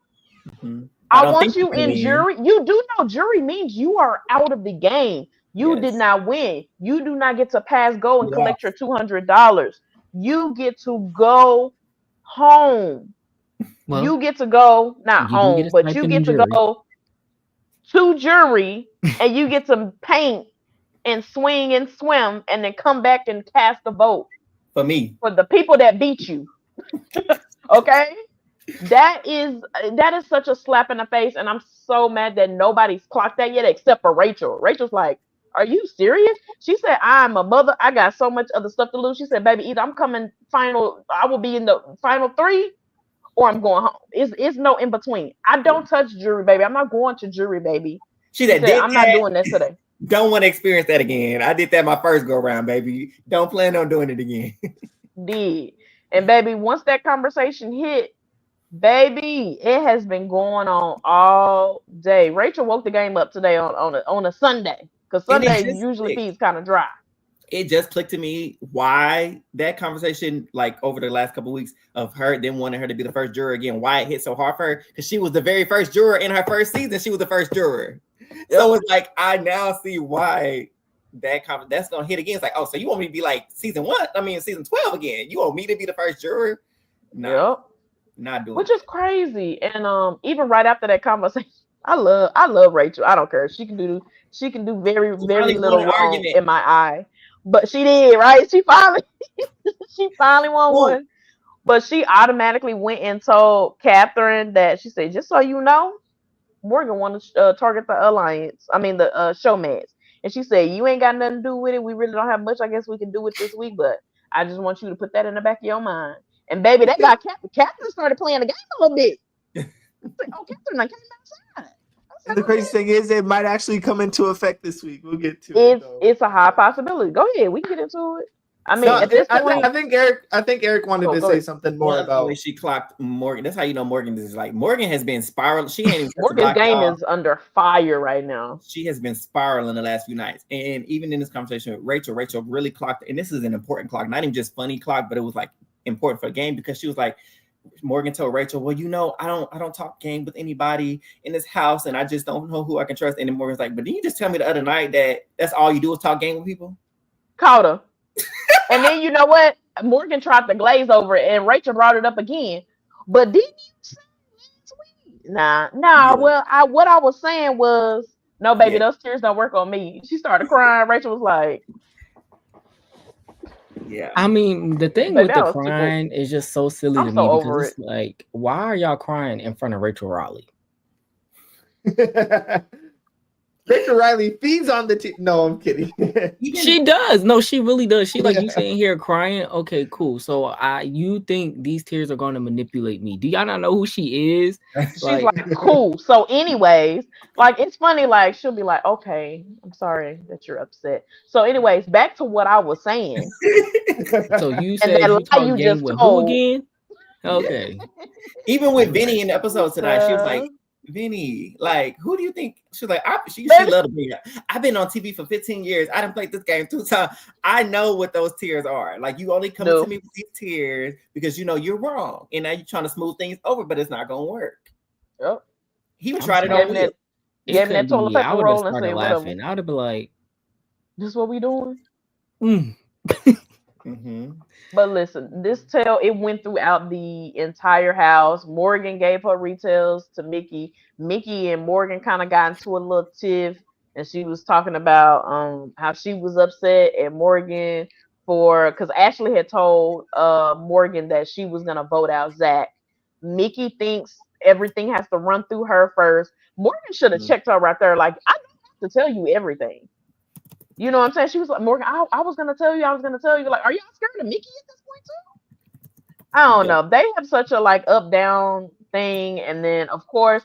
I want you in jury. You do know jury means you are out of the game. You did not win. You do not get to pass go and collect your $200. You get to go home. Well, you get to go, not home, but you get to go to jury and you get to paint and swing and swim and then come back and cast a vote. For me. For the people that beat you. Okay? That is such a slap in the face, and I'm so mad that nobody's clocked that yet except for Rachel. Rachel's like, are you serious? She said, I'm a mother. I got so much other stuff to lose. She said, baby, either I'm coming final, I will be in the final 3, or I'm going home. It's no in between. I don't touch jury, baby. I'm not going to jury, baby. She said, I'm not doing this today. Don't want to experience that again. I did that my first go round, baby. Don't plan on doing it again. Did. And baby, once that conversation hit, baby, it has been going on all day. Rachel woke the game up today on a Sunday, because Sunday usually feeds kind of dry. It just clicked to me why that conversation, like over the last couple of weeks of her then wanting her to be the first juror again, why it hit so hard for her, because she was the very first juror in her first season. She was the first juror. So it's like, I now see why that's gonna hit again. It's like, oh, so you want me to be like season 12 again? You want me to be the first juror? No, yep. Not doing which is crazy. And even right after that conversation, I love Rachel. I don't care. She can do very little wrong in my eye. But she did, right? She finally won one. But she automatically went and told Catherine that, she said, just so you know, Morgan wanted to target the alliance. I mean, the showmans. And she said, you ain't got nothing to do with it. We really don't have much I guess we can do with this week, but I just want you to put that in the back of your mind. And baby, that got Catherine started playing the game a little bit. Like, oh, Catherine, I came outside. And the crazy thing is, it might actually come into effect this week. We'll get to it. It's a high possibility. Go ahead, we can get into it. I mean, at this point, I think Eric wanted to say something more about when she clocked Morgan. That's how you know Morgan is like, Morgan has been spiraling. She ain't even Morgan's game is under fire right now. She has been spiraling the last few nights, and even in this conversation with Rachel really clocked. And this is an important clock, not even just funny clock, but it was like important for the game, because she was like, Morgan told Rachel, well, you know, I don't talk game with anybody in this house, and I just don't know who I can trust. And then Morgan's like, but didn't you just tell me the other night that that's all you do is talk game with people? Caught her. And then you know what? Morgan tried to glaze over it, and Rachel brought it up again. But didn't you say last week? Nah. Yeah. Well, what I was saying was, no, baby, those tears don't work on me. She started crying. Rachel was like, yeah. I mean, the thing with the crying is just so silly to me, because it's like, why are y'all crying in front of Rachel Riley? Rachel Riley feeds on the No, I'm kidding. She does. No, she really does. She like, you sitting here crying. Okay, cool. So you think these tears are going to manipulate me? Do y'all not know who she is? She's like, cool. So anyways, like, it's funny, like, she'll be like, okay, I'm sorry that you're upset. So anyways, back to what I was saying. So you said you talk game with who again? Okay. Even with Vinny in the episodes tonight, she was like, Vinny, like, who do you think? She's like, she loved me. I've been on TV for 15 years. I done played this game 2 times. I know what those tears are. Like, you only come to me with these tears because you know you're wrong, and now you're trying to smooth things over, but it's not gonna work. Yep. He would try to know. Yeah, that toilet paper roll and say laughing. I would have been like, "This is what we doing." Mm-hmm. But listen, this tale, it went throughout the entire house. Morgan gave her retails to Mickey. Mickey and Morgan kind of got into a little tiff, and she was talking about how she was upset at Morgan because Ashley had told Morgan that she was gonna vote out Zach. Mickey thinks everything has to run through her first. Morgan should have checked her right there. Like, I don't have to tell you everything. You know what I'm saying? She was like, Morgan, I was going to tell you. Like, are y'all scared of Mickey at this point too? I don't know. They have such a, like, up-down thing. And then, of course,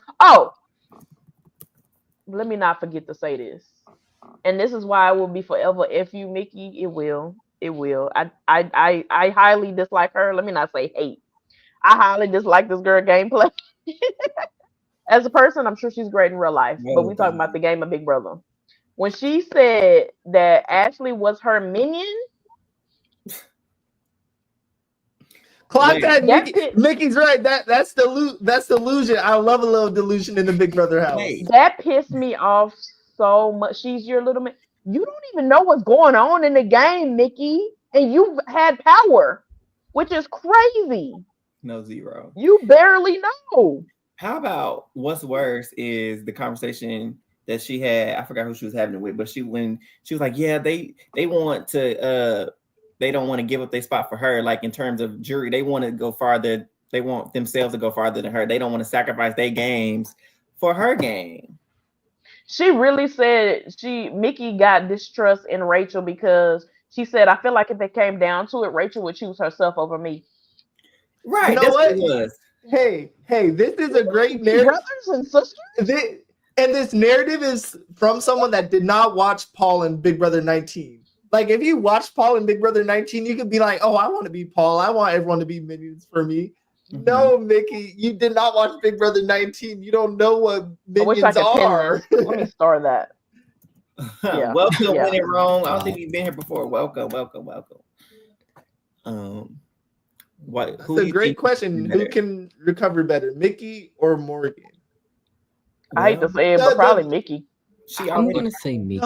let me not forget to say this. And this is why I will be forever F you, Mickey. It will. It will. I highly dislike her. Let me not say hate. I highly dislike this girl gameplay. As a person, I'm sure she's great in real life, but we talking about the game of Big Brother. When she said that Ashley was her minion, clock that, Mickey's right. That's delusion. I love a little delusion in the Big Brother house. That pissed me off so much. She's your little man. You don't even know what's going on in the game, Mickey, and you've had power, which is crazy. No, zero. You barely know. How about what's worse is the conversation that she had. I forgot who she was having it with, but when she was like, yeah, they want to they don't want to give up their spot for her, like in terms of jury, they want to go farther, they want themselves to go farther than her. They don't want to sacrifice their games for her game. She really said Mickey got distrust in Rachel because she said, I feel like if it came down to it, Rachel would choose herself over me. Right. You know what it was. Hey, this is a great narrative. Brothers and sisters? And this narrative is from someone that did not watch Paul and Big Brother 19. Like, if you watch Paul and Big Brother 19, you could be like, oh, I want to be Paul. I want everyone to be minions for me. Mm-hmm. No, Mickey, you did not watch Big Brother 19. You don't know what minions are. Let me start that. Yeah. Welcome when it wrong. I don't think you've been here before. Welcome. That's a great question. Who can recover better, Mickey or Morgan? I hate to say it, but probably Mickey. I'm gonna say Mickey.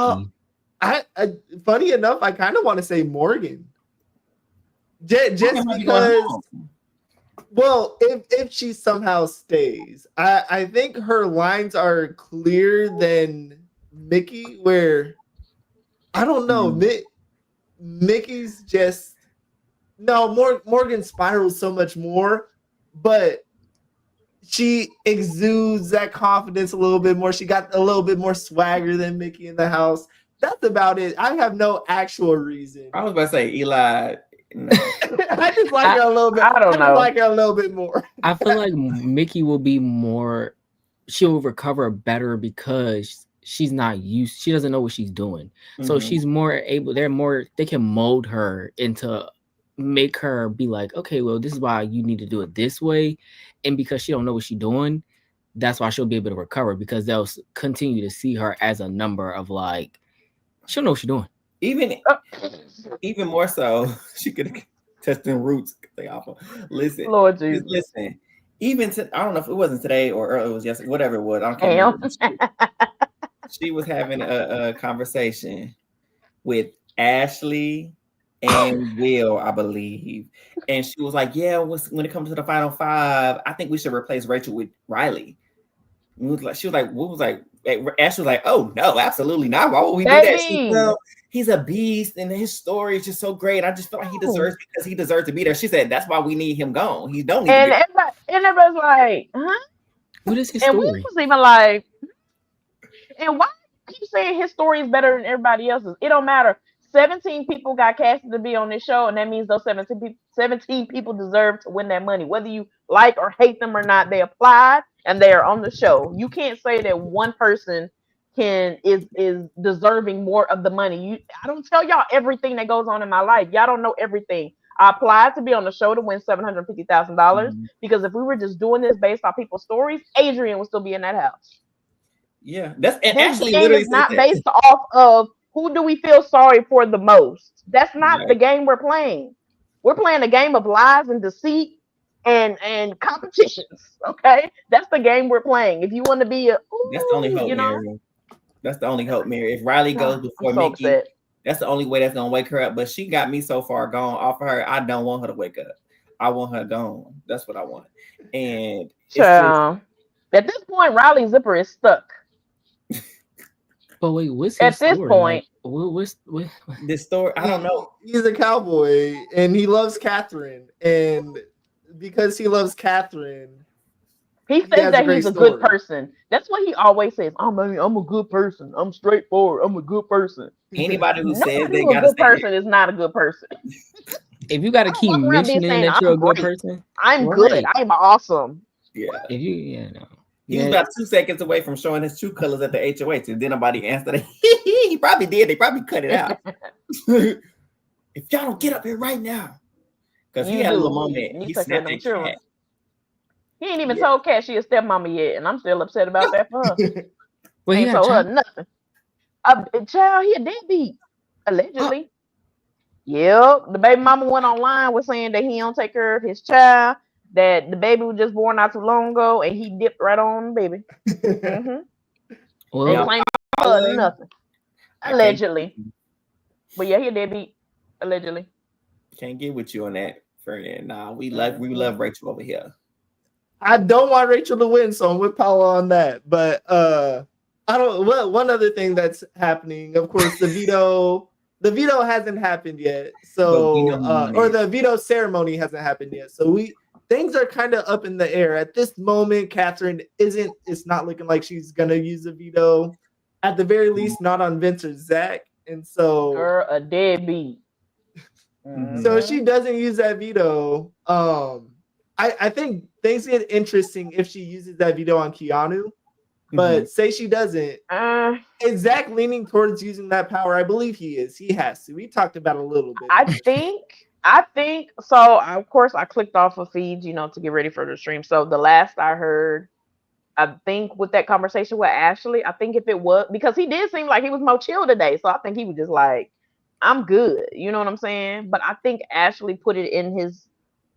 I funny enough, I kind of want to say Morgan. Just because, well, if she somehow stays, I think her lines are clearer than Mickey. Where I don't know, Mickey's just. No, Morgan spirals so much more, but she exudes that confidence a little bit more. She got a little bit more swagger than Mickey in the house. That's about it. I have no actual reason. I was about to say Eli. No. I just like her a little bit. I don't know. Like her a little bit more. I feel like Mickey will be more. She'll recover better because she's not used. She doesn't know what she's doing, so she's more able. They can mold her into. Make her be like, okay, well, this is why you need to do it this way, and because she don't know what she's doing, that's why she'll be able to recover because they'll continue to see her as a number of like, she'll know what she's doing. Even more so, she could test them roots. They awful. Listen, Lord Jesus. Listen. Even I don't know if it wasn't today or earlier, it was yesterday, whatever it was. I can't remember. She was having a conversation with Ashley and Will, I believe. And she was like, yeah, when it comes to the final five, I think we should replace Rachel with Riley. She was like, Ashley was like, oh, no, absolutely not. Why would we do that? She said, he's a beast, and his story is just so great. I just feel like he deserves to be there. She said, that's why we need him gone. He don't need to be there. And everybody's like, huh? What is his story? And we was even like, and why keep saying his story is better than everybody else's? It don't matter. 17 people got casted to be on this show, and that means those 17 people deserve to win that money. Whether you like or hate them or not, they applied and they are on the show. You can't say that one person is deserving more of the money. I don't tell y'all everything that goes on in my life. Y'all don't know everything. I applied to be on the show to win $750,000 because if we were just doing this based on people's stories, Adrian would still be in that house. Yeah, that's actually literally not based off of who do we feel sorry for the most. That's not the game we're playing. We're playing a game of lies and deceit and competitions. Okay, that's the game we're playing. If you want to be that's the only hope, Mary. That's the only hope, Mary. If Riley goes before Mickey, that's the only way that's gonna wake her up. But she got me so far gone off of her. I don't want her to wake up. I want her gone. That's what I want. And at this point, Riley's zipper is stuck. But wait, what's at this story? point? What's this story? I don't know. He's a cowboy and he loves Catherine, and because he loves Catherine, he says that he's a good person. That's what he always says. I'm a good person. I'm straightforward. I'm a good person. Anybody who says they got a good person is not a good person. If you got to keep mentioning that you're a good person, I'm good. I'm awesome. Yeah. If you, no. He was about 2 seconds away from showing his true colors at the HOH, and then nobody answered it. He probably did. They probably cut it out. if y'all don't get up here right now. Because he had a little moment. He snapped at Cat. He ain't even told Cat she a stepmama yet, and I'm still upset about that for her. Well, he ain't told her nothing. Child, he a deadbeat, allegedly. Yep, the baby mama went online was saying that he don't take care of his child, that the baby was just born not too long ago, and he dipped right on the baby. Well, they claim nothing. Allegedly. But yeah, he a deadbeat. Allegedly. Can't get with you on that, friend. Nah, we love Rachel over here. I don't want Rachel to win, so I'm with Paula on that. But I don't. Well, one other thing that's happening, of course, the veto hasn't happened yet. So or the veto ceremony hasn't happened yet. So things are kind of up in the air at this moment. Catherine it's not looking like she's gonna use a veto, at the very least, not on Vince or Zach. And so girl, a deadbeat. So if she doesn't use that veto, I think things get interesting if she uses that veto on Keanu. But say she doesn't, is Zach leaning towards using that power? I believe he is. He has to. We talked about it a little bit. I think so. Of course, I clicked off of feeds, to get ready for the stream. So the last I heard, I think with that conversation with Ashley, I think if it was, because he did seem like he was more chill today. So I think he was just like, I'm good. You know what I'm saying? But I think Ashley put it in his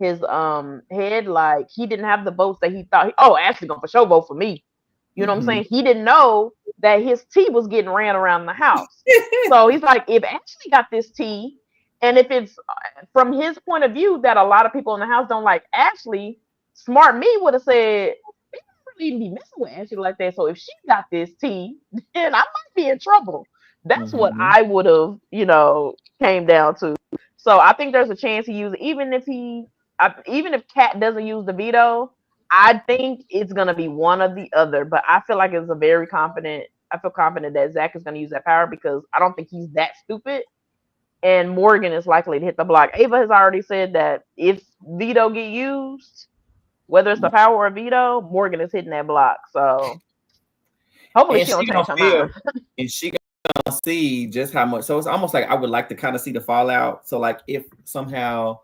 head like he didn't have the votes that he thought. Ashley gonna for sure vote for me. You know what I'm saying? He didn't know that his tea was getting ran around the house. So he's like, if Ashley got this tea, and if it's from his point of view that a lot of people in the house don't like Ashley, smart me would have said, they don't really be messing with Ashley like that. So if she got this tea, then I might be in trouble. That's what I would have, came down to. So I think there's a chance he uses, even if Kat doesn't use the veto, I think it's gonna be one or the other. But I feel like it's I feel confident that Zach is gonna use that power because I don't think he's that stupid. And Morgan is likely to hit the block. Ava has already said that if veto get used, whether it's the power or veto, Morgan is hitting that block. So hopefully she don't change her mind. And she gonna see just how much. So it's almost like I would like to kind of see the fallout. So like if somehow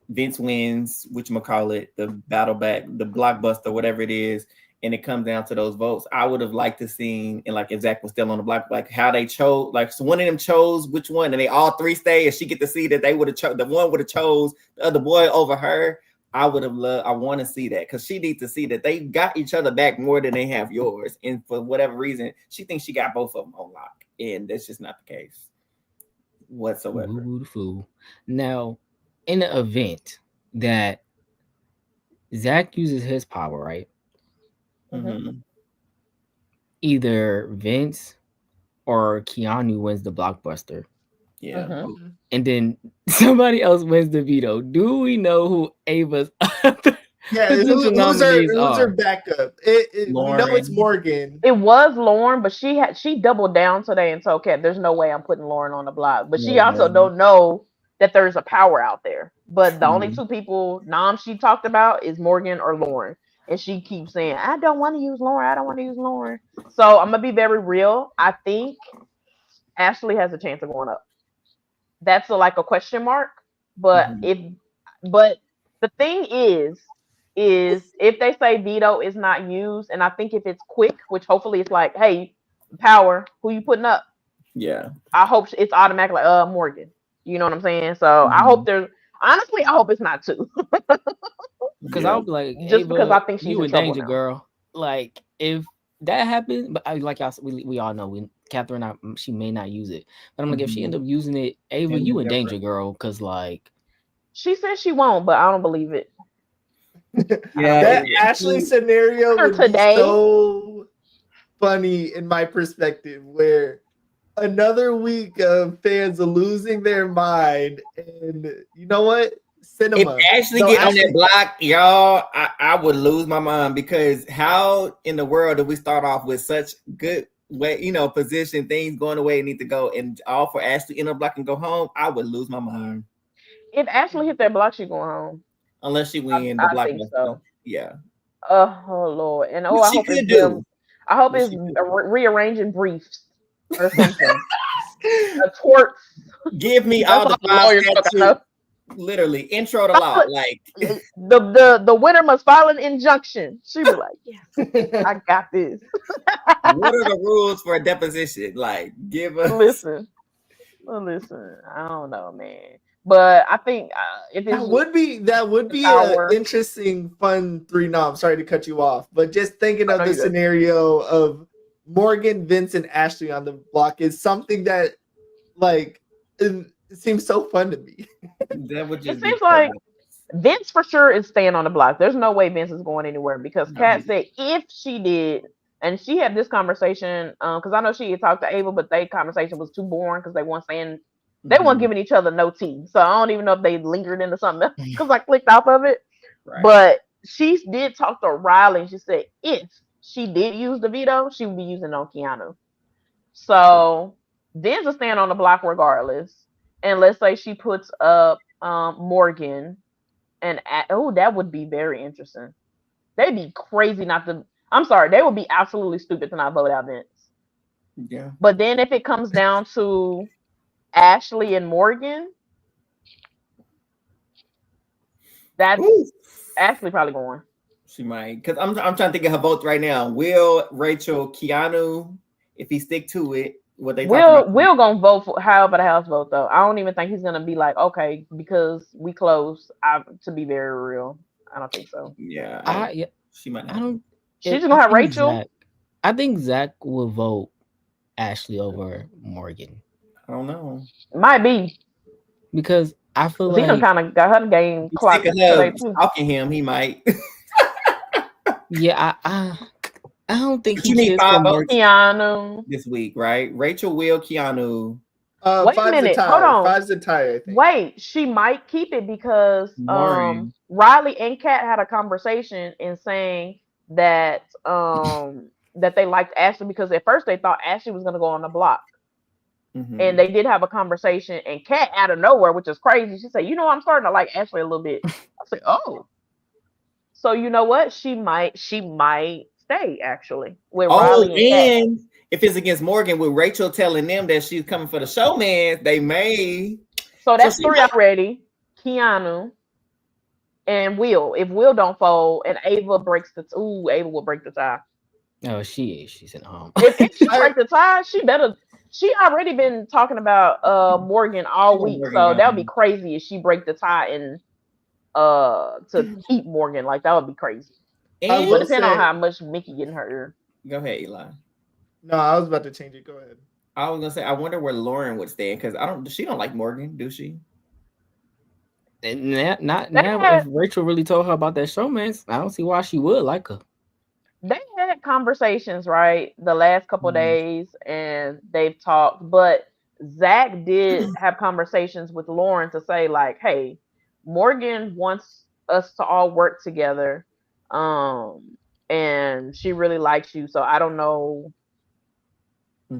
Vince wins, whatchamacallit, the battle back, the blockbuster, whatever it is, and it comes down to those votes, I would have liked to see, and like if Zach was still on the block, like how they chose, like so one of them chose which one, and they all three stay, and she get to see that they would have the one would have chose the other boy over her. I would have loved. I want to see that because she needs to see that they got each other back more than they have yours, and for whatever reason, she thinks she got both of them on lock, and that's just not the case whatsoever. Beautiful. Now, in the event that Zach uses his power, right? Either Vince or Keanu wins the blockbuster. Yeah. And then somebody else wins the veto. Do we know who Ava's other who's her backup? We know it's Morgan. It was Lauren, but she doubled down today and told Kat, there's no way I'm putting Lauren on the block. But she also don't know that there's a power out there. But the only two people she talked about is Morgan or Lauren. And she keeps saying, I don't want to use Lauren. I don't want to use Lauren. So I'm going to be very real. I think Ashley has a chance of going up. That's like a question mark. But but the thing is if they say veto is not used, and I think if it's quick, which hopefully it's like, hey, power, who you putting up? Yeah. I hope it's automatically Morgan. You know what I'm saying? So I hope I hope it's not two. Because I would be like, just because I think she's you in danger, now. girl. Like if that happens, but like y'all, we all know, Catherine, she may not use it. But I'm like, if she end up using it, Ava, you in danger, girl. Because like, she says she won't, but I don't believe it. That Ashley scenario would be so funny in my perspective, where another week of fans losing their mind, and you know what? Cinema. If Ashley get on that block, y'all, I would lose my mind because how in the world do we start off with such good way, position, things going the way it need to go, and all for Ashley in a block and go home? I would lose my mind. If Ashley hit that block, she going home. Unless she win the block. So. Yeah. Oh Lord, and I hope it's rearranging briefs or something. A tort. Give me all the 5 statutes. Literally, intro to law. Like the winner must file an injunction. She be like, yes, I got this. What are the rules for a deposition? Like, give us. Listen. I don't know, man. But I think if that would be an interesting, fun 3. No, I'm sorry to cut you off, but just thinking of the scenario of Morgan, Vince, and Ashley on the block is something that, like, it seems so fun to me. That would just it seems like Vince for sure is staying on the block. There's no way Vince is going anywhere because Kat said if she did, and she had this conversation because I know she had talked to Ava, but their conversation was too boring because they weren't saying. They weren't giving each other no tea. So I don't even know if they lingered into something else because I clicked off of it. Right. But she did talk to Riley and she said if she did use the veto, she would be using it on Keanu. So Vince is staying on the block regardless. And let's say she puts up Morgan and that would be very interesting. They'd be crazy not to. I'm sorry, they would be absolutely stupid to not vote out Vince. Yeah. But then if it comes down to Ashley and Morgan, that's Ashley probably going. She might, because I'm trying to think of her votes right now. Will, Rachel, Keanu, if he stick to it, what they Will gonna vote for however the House vote though. I don't even think he's gonna be like, okay, because we close. To be very real, I don't think so. Yeah, she might. I don't. She's just gonna have Rachel. I think Zach will vote Ashley over Morgan. I don't know. Might be because I feel like he kind of got her game clocked today too. Talking him, he might. Yeah, I don't think you need 5 votes Keanu this week, right? Rachel, Will, Keanu. Wait a minute, hold on. 5's a tie, I think. Wait, she might keep it because Riley and Kat had a conversation in saying that that they liked Ashley because at first they thought Ashley was gonna go on the block. Mm-hmm. And they did have a conversation, and Kat out of nowhere, which is crazy, she said, "You know, I'm starting to like Ashley a little bit." I said, "Oh, so you know what? She might stay actually with Riley and Kat. If it's against Morgan, with Rachel telling them that she's coming for the showman, they may. So that's 3 already. Keanu and Will. If Will don't fold, and Ava breaks Ava will break the tie. Oh, she's in home. If she breaks the tie, she better. She already been talking about Morgan all week, so that would be crazy if she break the tie and to keep Morgan. Like that would be crazy. It would depend on how much Mickey getting her. Go ahead, Eli. No, I was about to change it. Go ahead. I was gonna say I wonder where Lauren would stand because she don't like Morgan, do she? And not if Rachel really told her about that showman, I don't see why she would like her. They had conversations, right, the last couple of days, and they've talked. But Zach did have conversations with Lauren to say, like, hey, Morgan wants us to all work together, and she really likes you. So I don't know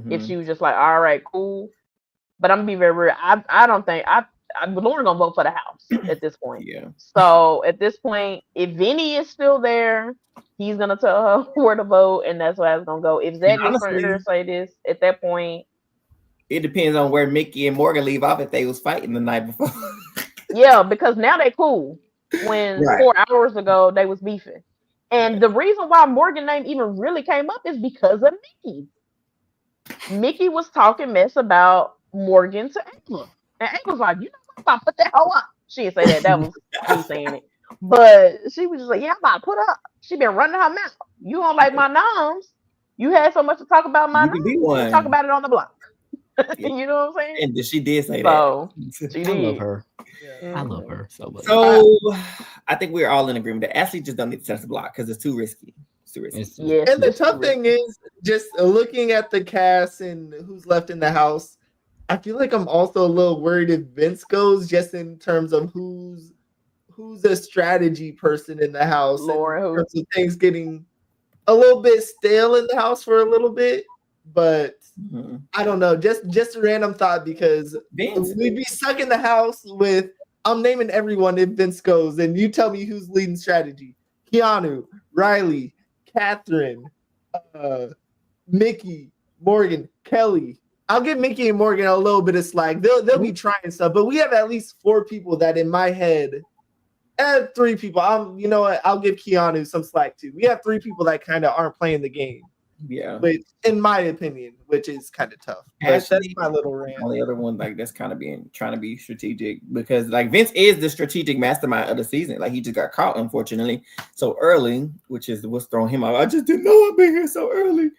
if she was just like, all right, cool. But I'm gonna be very real. I don't think Lauren gonna vote for the House at this point. Yeah. So at this point, if Vinny is still there, he's gonna tell her where to vote, and that's where it's gonna go. If Zach is going to say this, at that point, it depends on where Mickey and Morgan leave off if they was fighting the night before. Yeah, because now they cool. When 4 hours ago they was beefing, and the reason why Morgan name even really came up is because of Mickey. Mickey was talking mess about Morgan to Ava, and Ava was like, "You know, I'm about to put that hoe up." She didn't say that. That was me saying it. But she was just like, "Yeah, I'm about to put up." She been running her mouth. You don't like my noms. You had so much to talk about my noms. Talk about it on the block. You know what I'm saying? And she did say that. I love her. Yeah. I love her so much. So I think we're all in agreement that Ashley just don't need to touch the block because it's too risky. It's too risky. Yeah. And the tough thing is just looking at the cast and who's left in the house. I feel like I'm also a little worried if Vince goes, just in terms of who's a strategy person in the house. Laura, in terms of things getting a little bit stale in the house for a little bit. But I don't know, just a random thought, because Vince, we'd be stuck in the house with, I'm naming everyone if Vince goes, and you tell me who's leading strategy. Keanu, Riley, Catherine, Mickey, Morgan, Kelly. I'll give Mickey and Morgan a little bit of slack. They'll be trying stuff, but we have at least 4 people that in my head, and 3 people. You know what? I'll give Keanu some slack too. We have 3 people that kind of aren't playing the game. Yeah, which, in my opinion, which is kind of tough. That's my little rant. On the other one, like that's kind of trying to be strategic because like Vince is the strategic mastermind of the season. Like he just got caught, unfortunately, so early, which is what's throwing him out. I just didn't know I'd been here so early.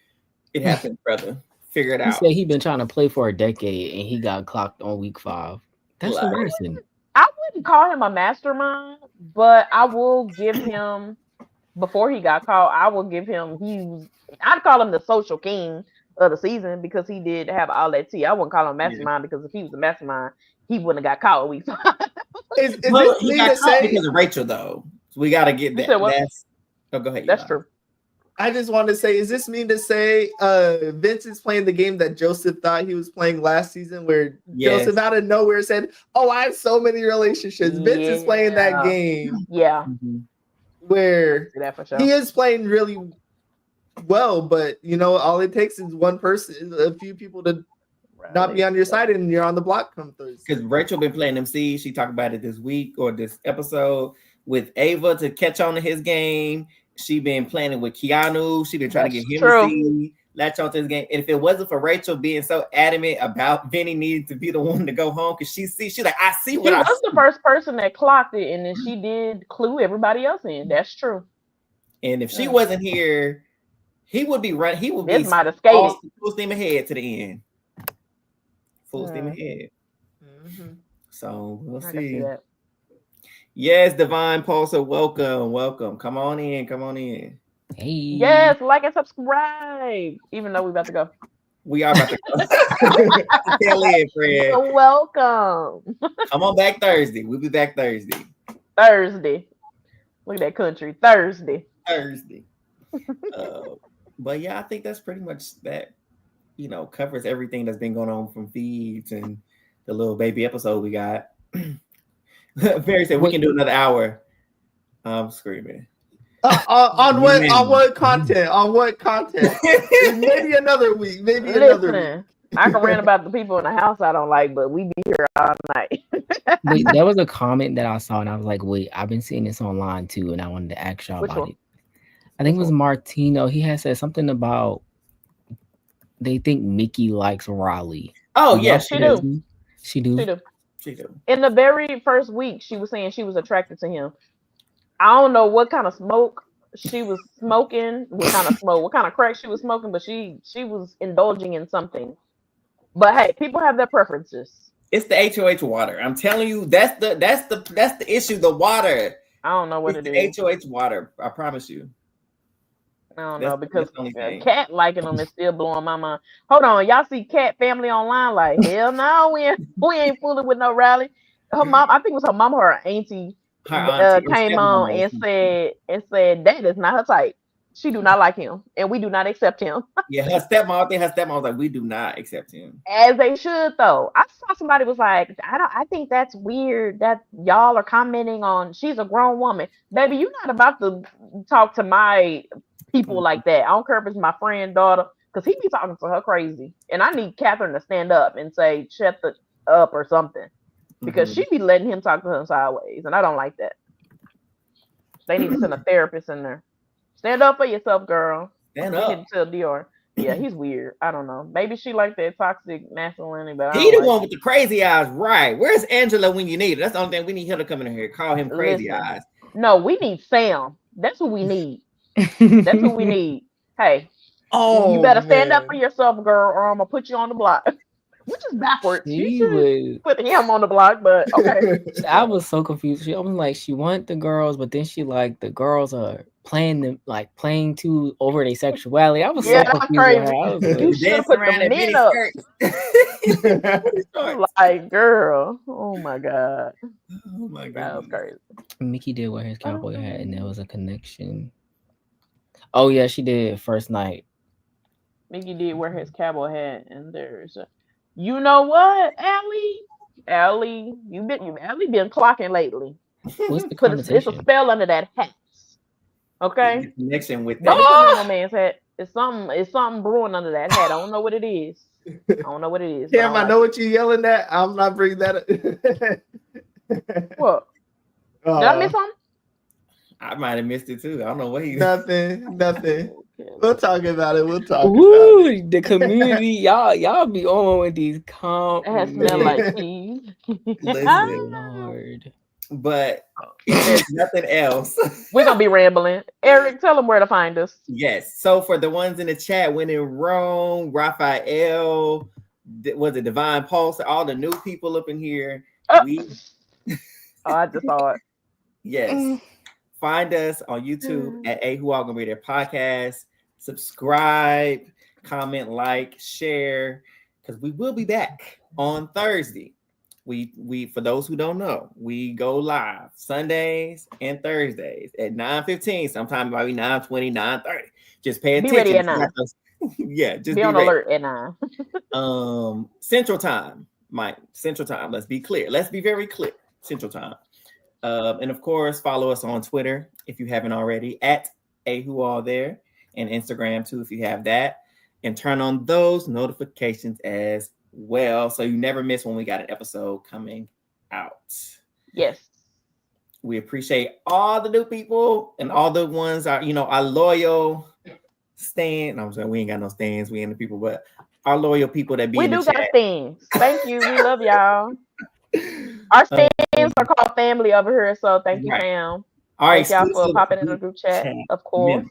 It happened, brother. Figure it out. He said he'd been trying to play for a decade and he got clocked on week 5. That's embarrassing. I wouldn't call him a mastermind, but I will give him before he got caught. I will give him I'd call him the social king of the season because he did have all that tea. I wouldn't call him a mastermind because if he was a mastermind, he wouldn't have got caught week 5. Is this he got caught because of Rachel though? So we got to get that. Go ahead. That's true. I just want to say, is this mean to say Vince is playing the game that Joseph thought he was playing last season where Joseph out of nowhere said, "Oh, I have so many relationships." Vince is playing that game. Yeah. Where he is playing really well, but you know, all it takes is one person, a few people to not be on your side, and you're on the block come Thursday. Because Rachel been playing MC. She talked about it this week or this episode with Ava to catch on to his game. She been playing with Keanu. She been trying to get him to see latch on to his game. And if it wasn't for Rachel being so adamant about Vinny needing to be the one to go home, because she's like, I see what I see. She was the first person that clocked it, and then she did clue everybody else in. That's true. And if she wasn't here, he would be right. He would be full steam ahead to the end. Full steam ahead. Mm-hmm. So we'll see. Yes, Divine Pulsar, welcome. Come on in. Hey. Yes, like and subscribe. Even though we're about to go. We are about to go. Tell in, Fred. So welcome. Come on back Thursday. We'll be back Thursday. Look at that country. Thursday. But yeah, I think that's pretty much that, covers everything that's been going on from feeds and the little baby episode we got. Barry said we can do another hour. I'm screaming. On what content? Maybe another week. I can rant about the people in the house I don't like, but we be here all night. Wait, there was a comment that I saw and I was like, wait, I've been seeing this online too, and I wanted to ask y'all about it. I think it was Martino. He had said something about they think Mickey likes Raleigh. Oh, yeah, she do. She do. In the very first week, she was saying she was attracted to him. I don't know what kind of smoke she was smoking, what kind of crack she was smoking, but she was indulging in something. But hey, people have their preferences. It's the HOH water. I'm telling you, that's the issue. The water. I don't know what it is. HOH water. I promise you. I don't know because Cat liking them is still blowing my mind. Hold on, y'all see Cat family online? Like hell no, we ain't fooling with no Raleigh. Her mom, I think it was her mom or her auntie, came on and said that is not her type. She do not like him, and we do not accept him. Yeah, her stepmom was like, we do not accept him. As they should, though. I saw somebody was like, I think that's weird that y'all are commenting on. She's a grown woman, baby. You're not about to talk to my people like that. I don't care if it's my friend, daughter, because he be talking to her crazy. And I need Catherine to stand up and say, shut the up or something. Because she be letting him talk to her sideways. And I don't like that. They need to send a therapist in there. Stand up for yourself, girl. Stand up. Tell Dior. Yeah, he's weird. I don't know. Maybe she like that toxic masculinity, but he the one with the crazy eyes, right? Where's Angela when you need her? That's the only thing we need her to come in here. Call him crazy eyes. No, we need Sam. That's who we need. That's what we need. Hey, you better stand up for yourself, girl, or I'm gonna put you on the block. Which is backwards. You should put him on the block, but okay. I was so confused. I was like, she want the girls, but then she like the girls are playing too over their sexuality. I was so confused. Crazy. You should put the men up. Like, girl, oh my god, that was crazy. Mickey did wear his cowboy hat, and there was a connection. Oh yeah, she did first night. Mickey did wear his cowboy hat, and there's a. You know what, Allie, Allie been clocking lately. What's the it's a spell under that hat. Okay. Connection with that. No man's hat. It's something brewing under that hat. I don't know what it is. Cam, I know what you're yelling at. I'm not bringing that up. What? Did I miss something? I might have missed it too. I don't know what he. Nothing. We'll talk about it. The community, y'all be on with these comments. It has smelled like cheese. Listen, Lord. But if there's nothing else, we're gonna be rambling. Eric, tell them where to find us. Yes. So for the ones in the chat, when in Rome, Raphael, was it Divine Pulse, all the new people up in here. I just saw it. Yes. Find us on YouTube at A Who All Gonna Be There podcast. Subscribe, comment, like, share, because we will be back on Thursday. We for those who don't know, we go live Sundays and Thursdays at 9:15. Sometimes it might be 9:20, 9:30. Just pay attention. Be ready at 9. Yeah, just be on ready. Alert at 9. Central time, Mike. Central time. Let's be clear. Let's be very clear. Central time. And of course, follow us on Twitter if you haven't already at A Who All There, and Instagram too if you have that, and turn on those notifications as well, so you never miss when we got an episode coming out. Yes. We appreciate all the new people and all the ones our loyal stand. I'm sorry, we ain't got no stands, we ain't the people, but our loyal people that be in the chat. We do got stands. Thank you. We love y'all. Our stands are called family over here, so thank you, Cam. All right, thank y'all for popping in the group chat, of course.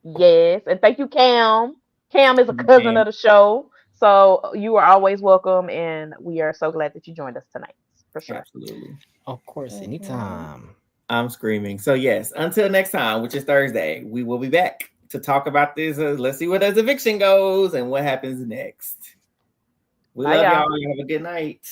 Yes, and thank you, Cam. Cam is a cousin of the show. So you are always welcome, and we are so glad that you joined us tonight. For sure. Absolutely. Of course, anytime. I'm screaming. So yes, until next time, which is Thursday, we will be back to talk about this. Let's see where this eviction goes and what happens next. We love y'all. You have a good night.